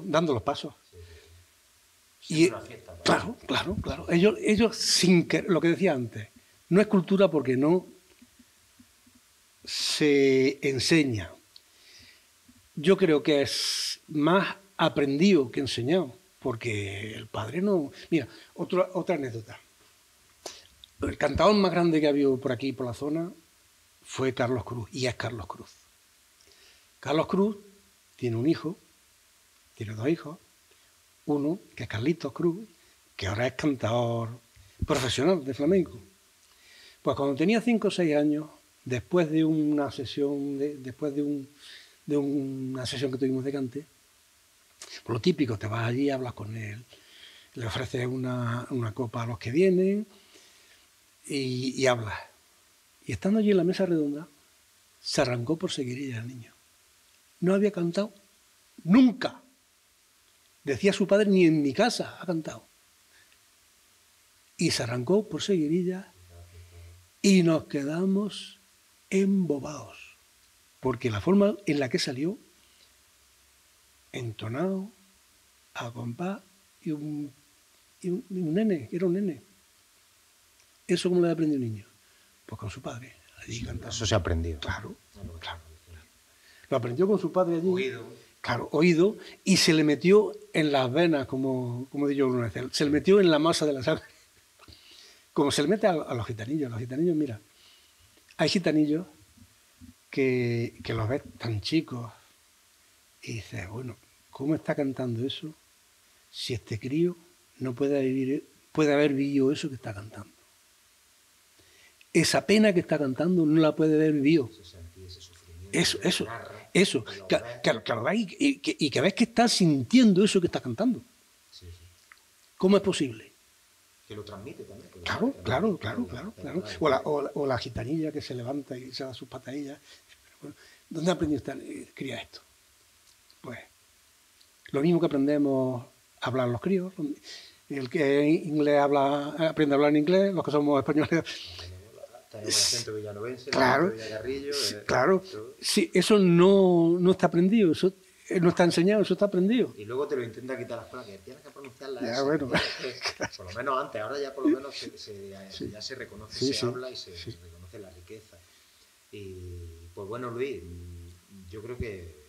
dando los pasos. Y claro. Ellos sin que, lo que decía antes, no es cultura porque no se enseña. Yo creo que es más aprendido que enseñado, porque el padre no... Mira, otra anécdota. El cantador más grande que ha habido por aquí, por la zona, fue Carlos Cruz, y es Carlos Cruz. Carlos Cruz tiene un hijo, tiene 2 hijos, uno que es Carlitos Cruz, que ahora es cantador profesional de flamenco. Pues cuando tenía 5 o 6 años, después de una sesión, una sesión que tuvimos de cante, por lo típico, te vas allí, hablas con él, le ofreces una copa a los que vienen y hablas. Y estando allí en la mesa redonda, se arrancó por seguirilla el niño. No había cantado nunca. Decía su padre, ni en mi casa ha cantado. Y se arrancó por seguirilla y nos quedamos embobados. Porque la forma en la que salió, entonado, a compás, y un nene, era un nene. ¿Eso cómo le aprendió un niño? Pues con su padre, allí cantando. Eso se ha aprendido. Claro. Lo aprendió con su padre allí. Oído, y se le metió en las venas, como digo yo una vez. Se le metió en la masa de la sangre. Como se le mete a los gitanillos. Los gitanillos, mira, hay gitanillos que los ves tan chicos y dices, bueno, ¿cómo está cantando eso si este crío no puede haber vivido eso que está cantando? Esa pena que está cantando no la puede haber vivido. Eso. Y que ves que está sintiendo eso que está cantando. Sí. ¿Cómo es posible? Que lo transmite también. Claro. O la gitanilla que se levanta y se da sus patadillas. Bueno, ¿dónde aprendió usted cría esto? Pues lo mismo que aprendemos a hablar los críos. El que en inglés aprende a hablar en inglés, los que somos españoles. Tenemos el acento villanovense, claro, el Villacarrillo. Claro, sí, eso no está aprendido, eso no está enseñado, eso está aprendido. Y luego te lo intenta quitar la escuela, que tienes que pronunciarla. Ya, bueno. Por lo menos antes, ahora ya por lo menos ya se reconoce, se habla y se reconoce la riqueza. Y pues bueno, Luis, yo creo que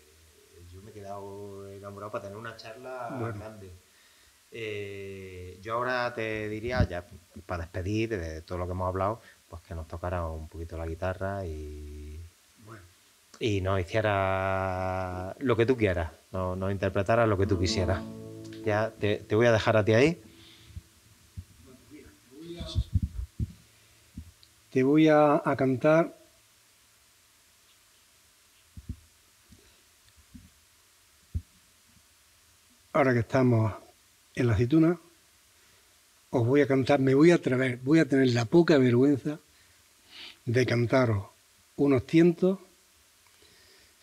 yo me he quedado enamorado para tener una charla grande. Yo ahora te diría, ya para despedir de todo lo que hemos hablado, pues que nos tocara un poquito la guitarra y nos hiciera lo que tú quieras, nos interpretara lo que tú quisieras. Ya te voy a dejar a ti ahí. Te voy a cantar ahora que estamos en la aceituna. Os voy a cantar, me voy a atrever, voy a tener la poca vergüenza de cantaros unos tientos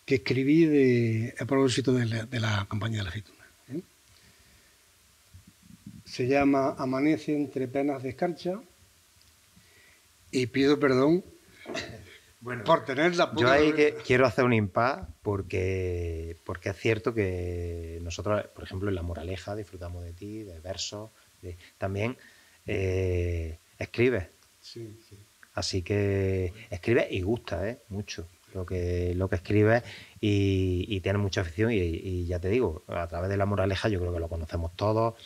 que escribí a propósito de la campaña de la aceituna. Se llama Amanece entre penas de escarcha y pido perdón por tener la poca yo ahí vergüenza. Quiero hacer un impas porque es cierto que nosotros, por ejemplo, en La Moraleja disfrutamos de ti, de versos. También escribes. Sí. Así que escribes y gusta mucho lo que escribes y tienes mucha afición y ya te digo, a través de La Moraleja yo creo que lo conocemos todos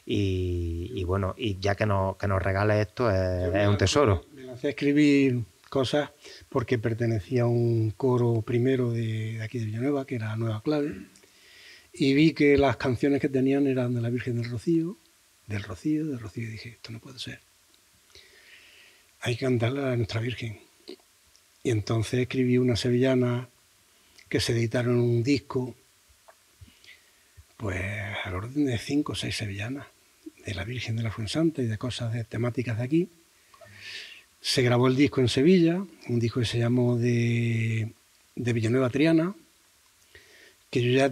y bueno, y ya que nos regales esto es un tesoro. Me lancé a escribir cosas porque pertenecía a un coro primero de aquí de Villanueva, que era Nueva Clave, y vi que las canciones que tenían eran de la Virgen del Rocío, y dije, esto no puede ser. Hay que cantarla a nuestra Virgen. Y entonces escribí una sevillana que se editaron en un disco, pues al orden de 5 o 6 sevillanas, de la Virgen de la Fuensanta y de cosas de temáticas de aquí. Se grabó el disco en Sevilla, un disco que se llamó de Villanueva Triana, que yo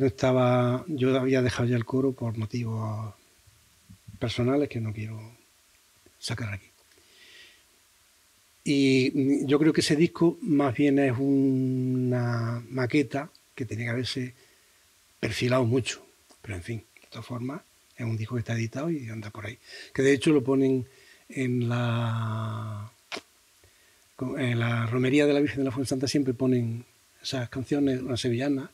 había dejado ya el coro por motivos personales que no quiero sacar aquí. Y yo creo que ese disco más bien es una maqueta que tenía que haberse perfilado mucho, pero en fin, de todas formas es un disco que está editado y anda por ahí, que de hecho lo ponen en la romería de la Virgen de la Fuensanta, siempre ponen esas canciones, una sevillana,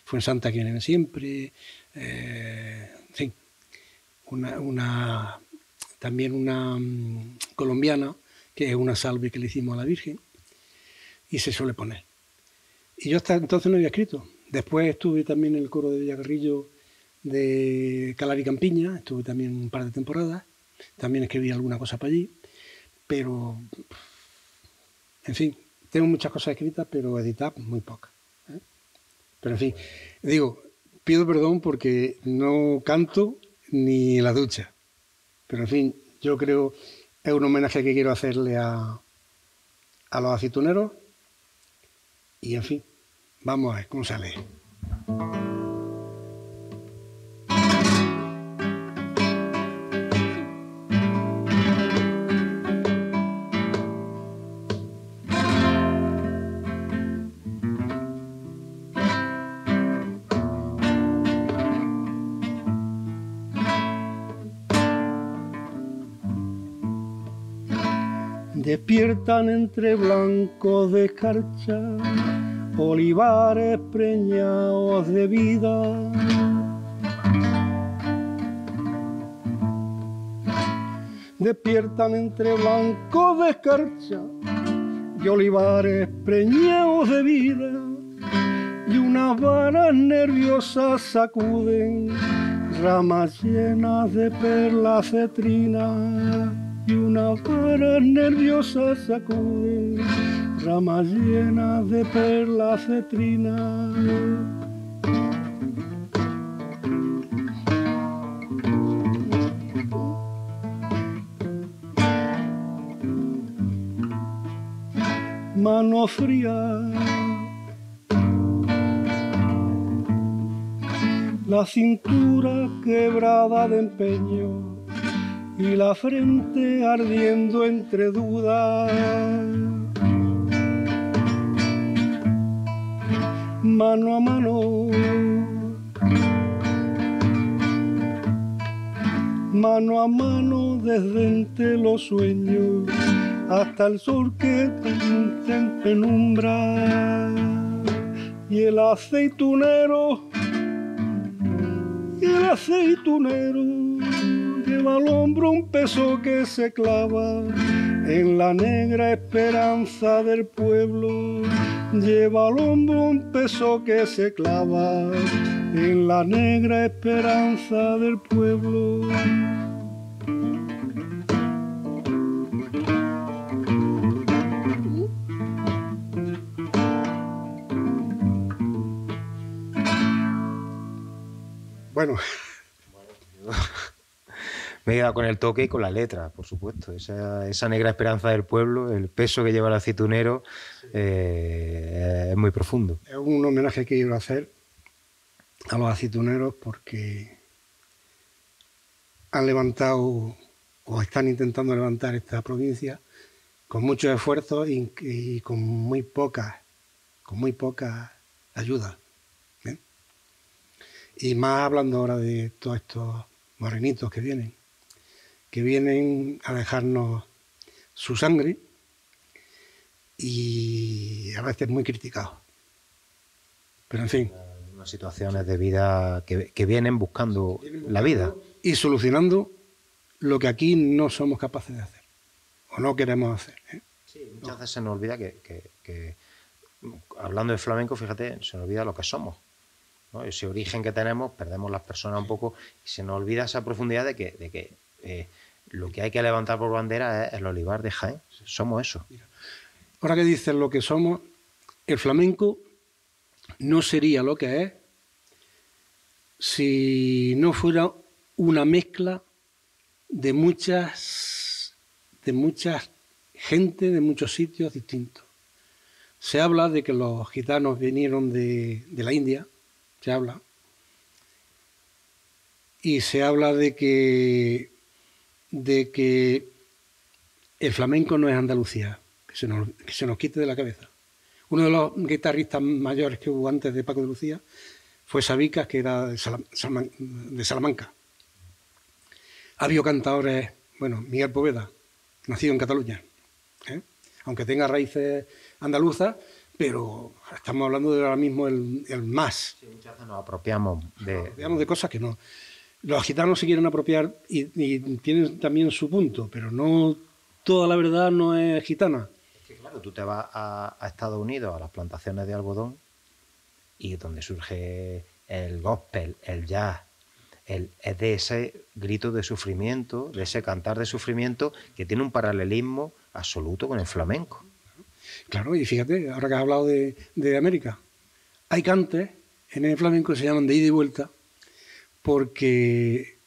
Fuensanta quieren siempre, en fin, también una colombiana, que es una salve que le hicimos a la Virgen, y se suele poner. Y yo hasta entonces no había escrito. Después estuve también en el coro de Villacarrillo de Calar y Campiña, estuve también un par de temporadas, también escribí alguna cosa para allí, pero, en fin, tengo muchas cosas escritas, pero editadas muy pocas. Pero en fin, digo, pido perdón porque no canto ni en la ducha, pero en fin, yo creo es un homenaje que quiero hacerle a los aceituneros y en fin, vamos a ver cómo sale. Despiertan entre blancos de escarcha, olivares preñados de vida. Despiertan entre blancos de escarcha y olivares preñados de vida, y un unas varas nerviosas sacuden ramas llenas de perlas cetrinas, y unas varas nerviosas sacuden ramas llenas de perlas cetrinas. Mano fría, la cintura quebrada de empeño y la frente ardiendo entre dudas. Mano a mano, mano a mano desde entre los sueños hasta el sol que se penumbra, y el aceitunero lleva al hombro un peso que se clava en la negra esperanza del pueblo. Lleva al hombro un peso que se clava en la negra esperanza del pueblo. Bueno, me he quedado con el toque y con la letra, por supuesto. Esa negra esperanza del pueblo, el peso que lleva el aceitunero, es muy profundo. es un homenaje que quiero hacer a los aceituneros porque han levantado o están intentando levantar esta provincia con muchos esfuerzos y con muy poca ayuda. ¿Bien? Y más hablando ahora de todos estos morenitos que vienen a dejarnos su sangre y a veces muy criticados. Pero en fin. Unas situaciones de vida que vienen buscando la vida. Y solucionando lo que aquí no somos capaces de hacer o no queremos hacer. Sí, muchas veces se nos olvida que hablando de flamenco, fíjate, se nos olvida lo que somos, ¿no? Ese origen que tenemos, perdemos las personas un poco y se nos olvida esa profundidad de que lo que hay que levantar por bandera es el olivar de Jaén. Somos eso. Ahora que dices lo que somos, el flamenco no sería lo que es si no fuera una mezcla de muchas gente de muchos sitios distintos. Se habla de que los gitanos vinieron de la India, se habla, y se habla de que el flamenco no es Andalucía, que se nos quite de la cabeza. Uno de los guitarristas mayores que hubo antes de Paco de Lucía fue Sabicas, que era de Salamanca. Ha habido cantadores, bueno, Miguel Poveda, nacido en Cataluña, aunque tenga raíces andaluzas, pero estamos hablando de ahora mismo el más. Sí, muchas veces nos apropiamos de cosas que no. Los gitanos se quieren apropiar y tienen también su punto, pero no toda la verdad no es gitana. Es que claro, tú te vas a Estados Unidos, a las plantaciones de algodón, y donde surge el gospel, el jazz, es de ese grito de sufrimiento, de ese cantar de sufrimiento que tiene un paralelismo absoluto con el flamenco. Claro, y fíjate, ahora que has hablado de América, hay cantes en el flamenco que se llaman de ida y vuelta porque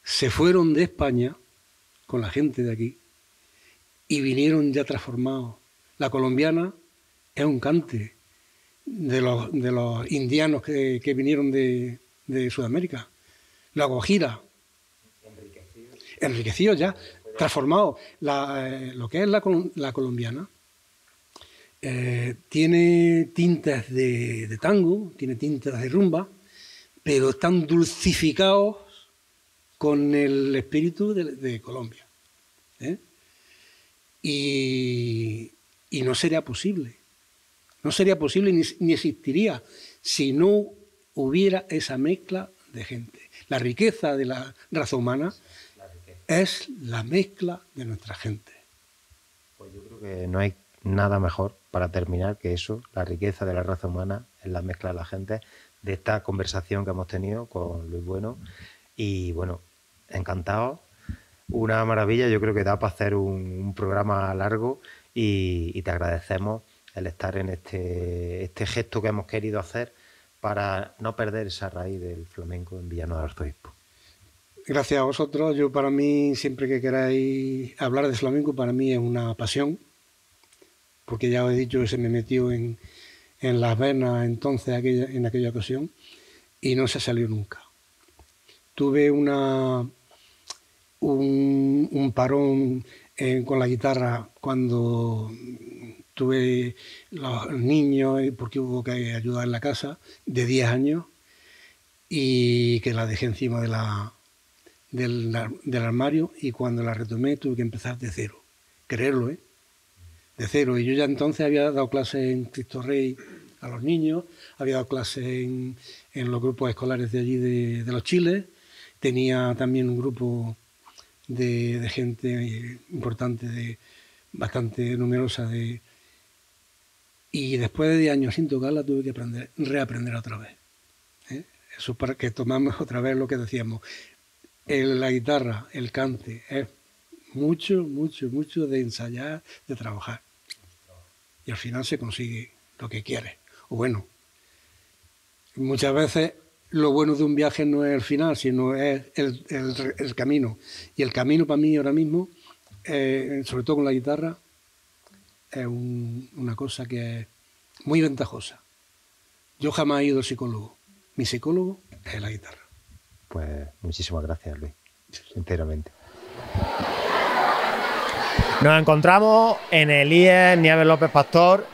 se fueron de España con la gente de aquí y vinieron ya transformados. La colombiana es un cante de los indianos que vinieron de Sudamérica. La guajira, enriquecido ya, transformado. Lo que es la colombiana tiene tintes de tango, tiene tintes de rumba, pero están dulcificados con el espíritu de Colombia. Y no sería posible. No sería posible ni existiría si no hubiera esa mezcla de gente. La riqueza de la raza humana es la mezcla de nuestra gente. Pues yo creo que no hay nada mejor para terminar que eso, la riqueza de la raza humana la mezcla de la gente, de esta conversación que hemos tenido con Luis Bueno. Y bueno, encantado, una maravilla. Yo creo que da para hacer un programa largo y te agradecemos el estar en este gesto que hemos querido hacer para no perder esa raíz del flamenco en Villanueva del Arzobispo. Gracias a vosotros. Yo, para mí, siempre que queráis hablar de flamenco, para mí es una pasión, porque ya os he dicho que se me metió en las venas entonces en aquella ocasión y no se salió nunca. Tuve un parón con la guitarra cuando tuve los niños, porque hubo que ayudar en la casa, de 10 años, y que la dejé encima del armario, y cuando la retomé tuve que empezar de cero. Creerlo, ¿eh? De cero. Y yo ya entonces había dado clases en Cristo Rey a los niños, había dado clases en los grupos escolares de allí de los Chiles, tenía también un grupo de gente importante, bastante numerosa, y después de 10 años sin tocarla tuve que reaprender otra vez. Eso es para que tomamos otra vez lo que decíamos. La guitarra, el cante, es mucho de ensayar, de trabajar. Y al final se consigue lo que quieres. O bueno, muchas veces lo bueno de un viaje no es el final, sino es el camino. Y el camino para mí ahora mismo, sobre todo con la guitarra, es una cosa que es muy ventajosa. Yo jamás he ido al psicólogo. Mi psicólogo es la guitarra. Pues muchísimas gracias, Luis, sinceramente. Nos encontramos en el IES Nieves López Pastor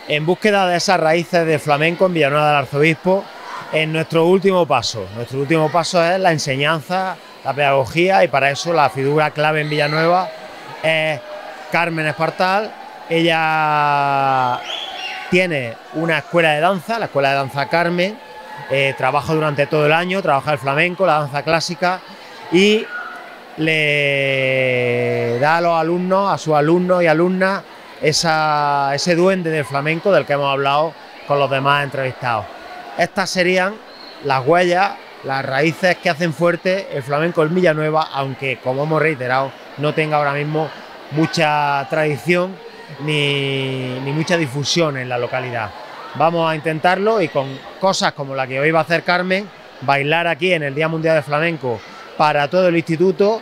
en búsqueda de esas raíces de flamenco en Villanueva del Arzobispo, en nuestro último paso. Nuestro último paso es la enseñanza, la pedagogía, y para eso la figura clave en Villanueva es Carmen Espartal. Ella tiene una escuela de danza, la Escuela de Danza Carmen, trabaja durante todo el año, trabaja el flamenco, la danza clásica, y le da a los alumnos, a sus alumnos y alumnas, ese duende del flamenco del que hemos hablado con los demás entrevistados. Estas serían las huellas, las raíces que hacen fuerte el flamenco en Villanueva, aunque, como hemos reiterado, no tenga ahora mismo mucha tradición ni mucha difusión en la localidad. Vamos a intentarlo, y con cosas como la que hoy va a hacer Carmen, bailar aquí en el Día Mundial del Flamenco para todo el instituto,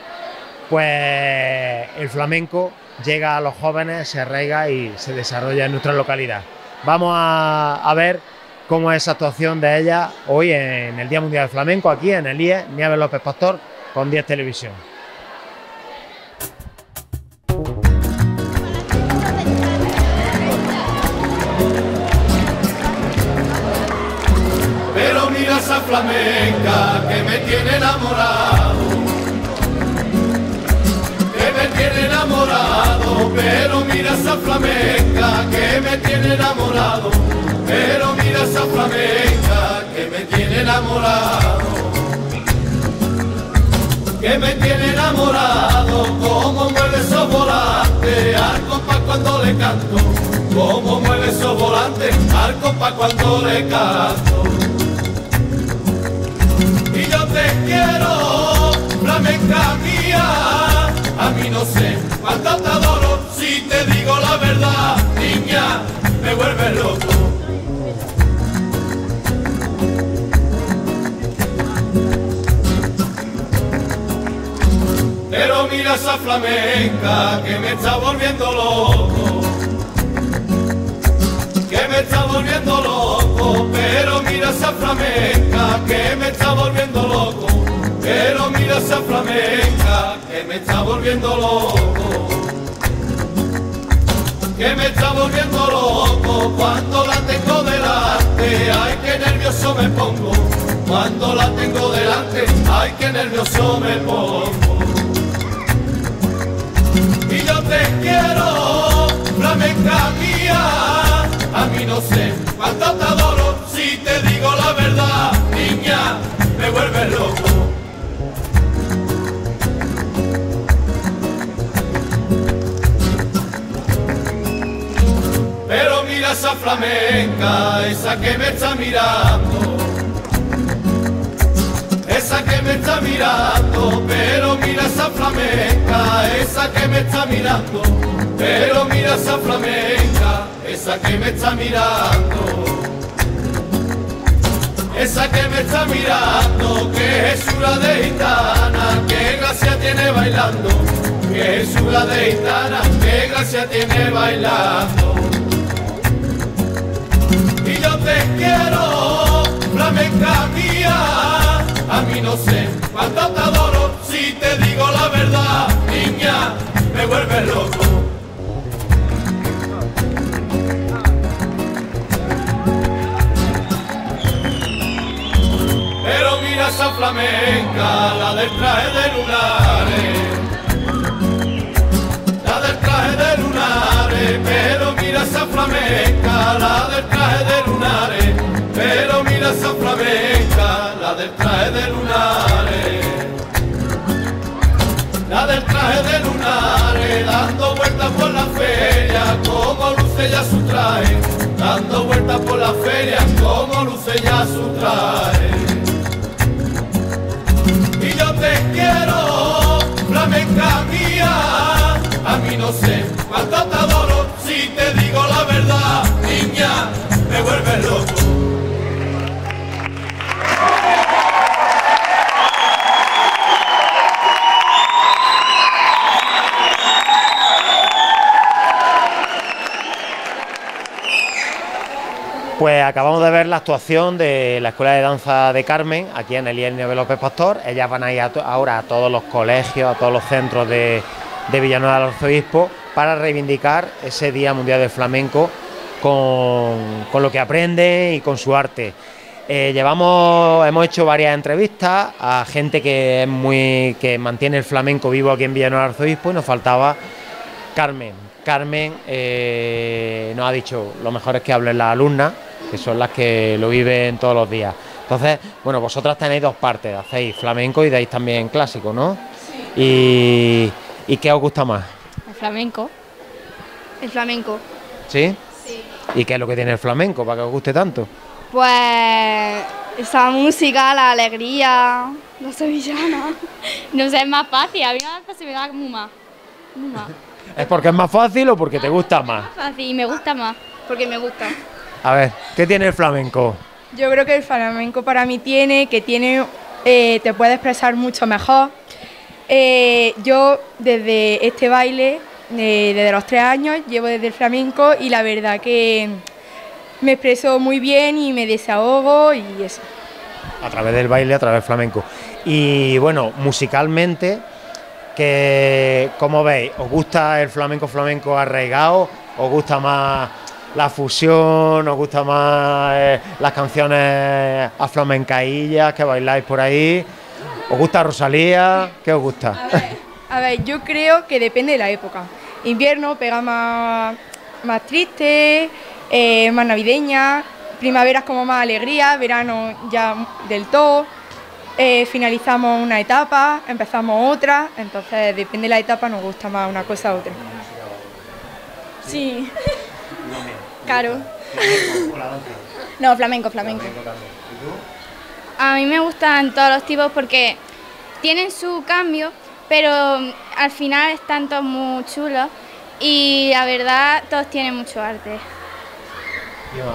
pues el flamenco llega a los jóvenes, se arraiga y se desarrolla en nuestra localidad. Vamos a ver cómo es esa actuación de ella hoy en el Día Mundial del Flamenco, aquí en el IES Nieves López Pastor, con 10 Televisión. Pero mira esa flamenca que me tiene enamorado, que me tiene enamorado. Pero mira esa flamenca que me tiene enamorado, pero mira esa flamenca que me tiene enamorado, que me tiene enamorado. Como mueve esos volantes al compás cuando le canto, como mueve esos volantes al compás cuando le canto. Y yo te quiero, flamenca mía, a mí no sé cuánto te adoro, si te digo la verdad, niña, me vuelves loco. Pero mira esa flamenca que me está volviendo loco, que me está volviendo loco. Pero mira esa flamenca que me está volviendo loco, pero mira esa flamenca que me está volviendo loco, que me está volviendo loco. Cuando la tengo delante, ay, qué nervioso me pongo. Cuando la tengo delante, ay, qué nervioso me pongo. Y yo te quiero, flamenca mía, a mí no sé cuánto te adoro, si te digo la verdad, niña, me vuelves loco. Pero mira esa flamenca, esa que me está mirando, esa que me está mirando, pero mira esa flamenca, esa que me está mirando, pero mira esa flamenca, esa que me está mirando, esa que me está mirando, que es chula de gitana, que gracia tiene bailando, que es chula de gitana, que gracia tiene bailando. Y yo te quiero, flamenca mía, a mí no sé cuánto te adoro, si te digo la verdad, niña, me vuelves loco. Pero mira esa flamenca, la del traje de lunares, la del traje de lunares, pero mira esa flamenca, la del traje de lunares, pero mira esa flamenca, la del traje de lunares, la del traje de lunares, dando vueltas por la feria, como luce ya su traje, dando vueltas por la feria, como luce ya su traje. Y yo te quiero, flamenca mía, a mí no sé cuánto te adoro, si te digo la verdad, niña, me vuelves loco. Pues acabamos de ver la actuación de la Escuela de Danza de Carmen, aquí en el IEL Nieves López Pastor. Ellas van a ir ahora a todos los colegios, a todos los centros de Villanueva del Arzobispo, para reivindicar ese Día Mundial del Flamenco con lo que aprende y con su arte. Hemos hecho varias entrevistas a gente que mantiene el flamenco vivo aquí en Villanueva del Arzobispo, y nos faltaba Carmen. Carmen nos ha dicho lo mejor es que hablen las alumnas, que son las que lo viven todos los días. Entonces, bueno, vosotras tenéis dos partes, hacéis flamenco y dais también clásico, ¿no? Sí. ¿Y qué os gusta más? El flamenco. El flamenco. ¿Sí? Sí. ¿Y qué es lo que tiene el flamenco para que os guste tanto? Pues esa música, la alegría, la sevillana. No sé, es más fácil, a mí la danza se me da muy más. ¿Es porque es más fácil o porque te gusta más? Es más fácil y me gusta más, porque me gusta. A ver, ¿qué tiene el flamenco? Yo creo que el flamenco para mí te puede expresar mucho mejor. Yo desde este baile, desde los 3 años, llevo desde el flamenco y la verdad que me expreso muy bien y me desahogo y eso. A través del baile, a través del flamenco. Y bueno, musicalmente, ¿cómo veis? ¿Os gusta el flamenco arraigado? ¿Os gusta más la fusión? ¿Os gusta más las canciones aflamencaillas que bailáis por ahí? ¿Os gusta Rosalía? ¿Qué os gusta? A ver, yo creo que depende de la época. Invierno pega más triste, más navideña, primavera es como más alegría, verano ya del todo. Finalizamos una etapa, empezamos otra, entonces depende de la etapa, nos gusta más una cosa u otra. Sí. Claro. No, flamenco. A mí me gustan todos los tipos porque tienen su cambio, pero al final están todos muy chulos y la verdad todos tienen mucho arte.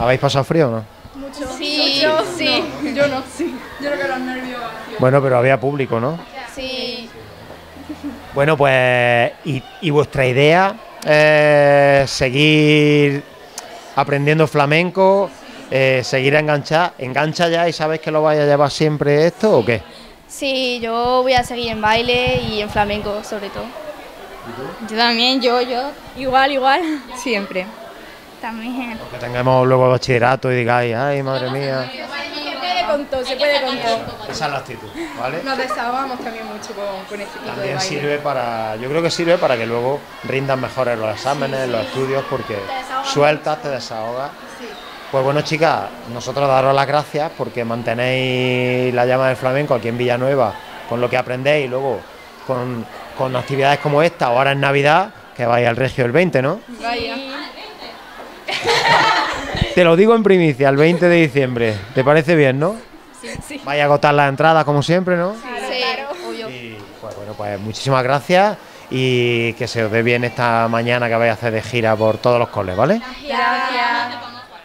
¿Habéis pasado frío o no? Mucho. Sí. Yo no, sí. Yo creo que los nervios... Bueno, pero había público, ¿no? Sí. Bueno, pues, ¿y vuestra idea es seguir aprendiendo flamenco, seguir a enganchar? ¿Engancha ya y sabes que lo vais a llevar siempre esto o qué? Sí, yo voy a seguir en baile y en flamenco sobre todo. ¿Y tú? Yo también, yo. Igual. Siempre. También. Que tengamos luego bachillerato y digáis, ay, madre mía. Se puede con todo. Esa es la actitud, ¿vale? Nos desahogamos también mucho con este tipo de También baile. yo creo que sirve para que luego rindan mejor en los exámenes, los estudios, porque sueltas, te desahogas. Pues bueno, chicas, nosotros daros las gracias porque mantenéis la llama del flamenco aquí en Villanueva, con lo que aprendéis y luego con actividades como esta, o ahora en Navidad, que vais al Regio el 20, ¿no? Vaya. Te lo digo en primicia, el 20 de diciembre. ¿Te parece bien, no? Sí. Vaya a agotar las entradas como siempre, ¿no? Sí, obvio. Y pues, bueno, pues muchísimas gracias y que se os dé bien esta mañana que vais a hacer de gira por todos los coles, ¿vale? Gracias.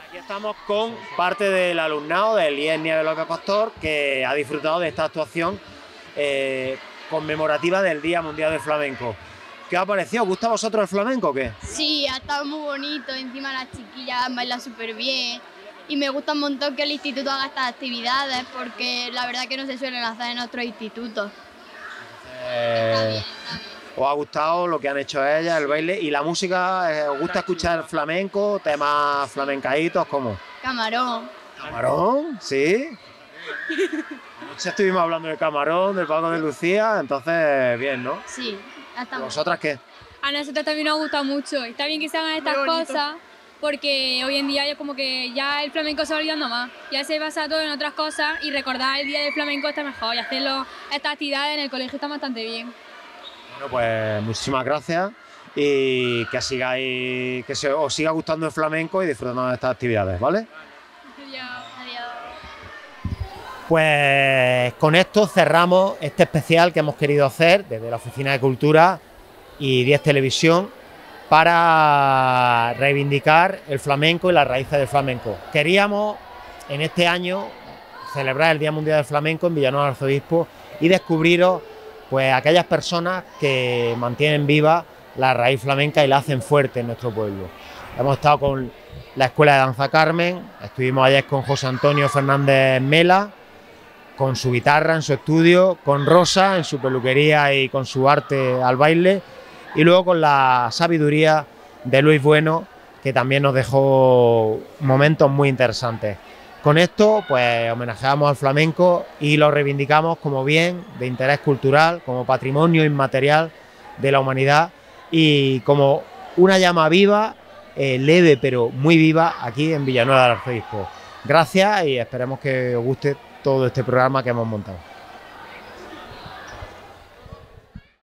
Aquí estamos con parte del alumnado del IES Nieves López Pastor que ha disfrutado de esta actuación conmemorativa del Día Mundial del Flamenco. ¿Qué os ha parecido? ¿Os gusta a vosotros el flamenco o qué? Sí, ha estado muy bonito, encima las chiquillas han bailado súper bien y me gusta un montón que el instituto haga estas actividades porque la verdad que no se suelen hacer en otros institutos. Está bien. ¿Os ha gustado lo que han hecho ellas, el baile y la música? ¿Os gusta escuchar flamenco, temas flamencaitos? ¿Cómo? Camarón. ¿Camarón? ¿Sí? Anoche estuvimos hablando del Camarón, del Paco de Lucía, entonces bien, ¿no? Sí, está muy ¿Vosotras qué? A nosotros también nos gusta mucho. Está bien que se hagan estas cosas porque hoy en día ya como que ya el flamenco se va olvidando más. Ya se basa todo en otras cosas y recordar el día del flamenco está mejor y hacerlo, estas actividades en el colegio está bastante bien. Bueno, pues muchísimas gracias y que sigáis, que os siga gustando el flamenco y disfrutando de estas actividades, ¿vale? Adiós. Pues con esto cerramos este especial que hemos querido hacer desde la Oficina de Cultura y 10 Televisión para reivindicar el flamenco y las raíces del flamenco. Queríamos en este año celebrar el Día Mundial del Flamenco en Villanueva del Arzobispo y descubriros pues aquellas personas que mantienen viva la raíz flamenca y la hacen fuerte en nuestro pueblo. Hemos estado con la Escuela de Danza Carmen, estuvimos ayer con José Antonio Fernández Mela, con su guitarra en su estudio, con Rosa en su peluquería y con su arte al baile, y luego con la sabiduría de Luis Bueno, que también nos dejó momentos muy interesantes. Con esto, pues homenajeamos al flamenco y lo reivindicamos como bien de interés cultural, como patrimonio inmaterial de la humanidad y como una llama viva, leve pero muy viva, aquí en Villanueva del Arzobispo. Gracias y esperemos que os guste todo este programa que hemos montado.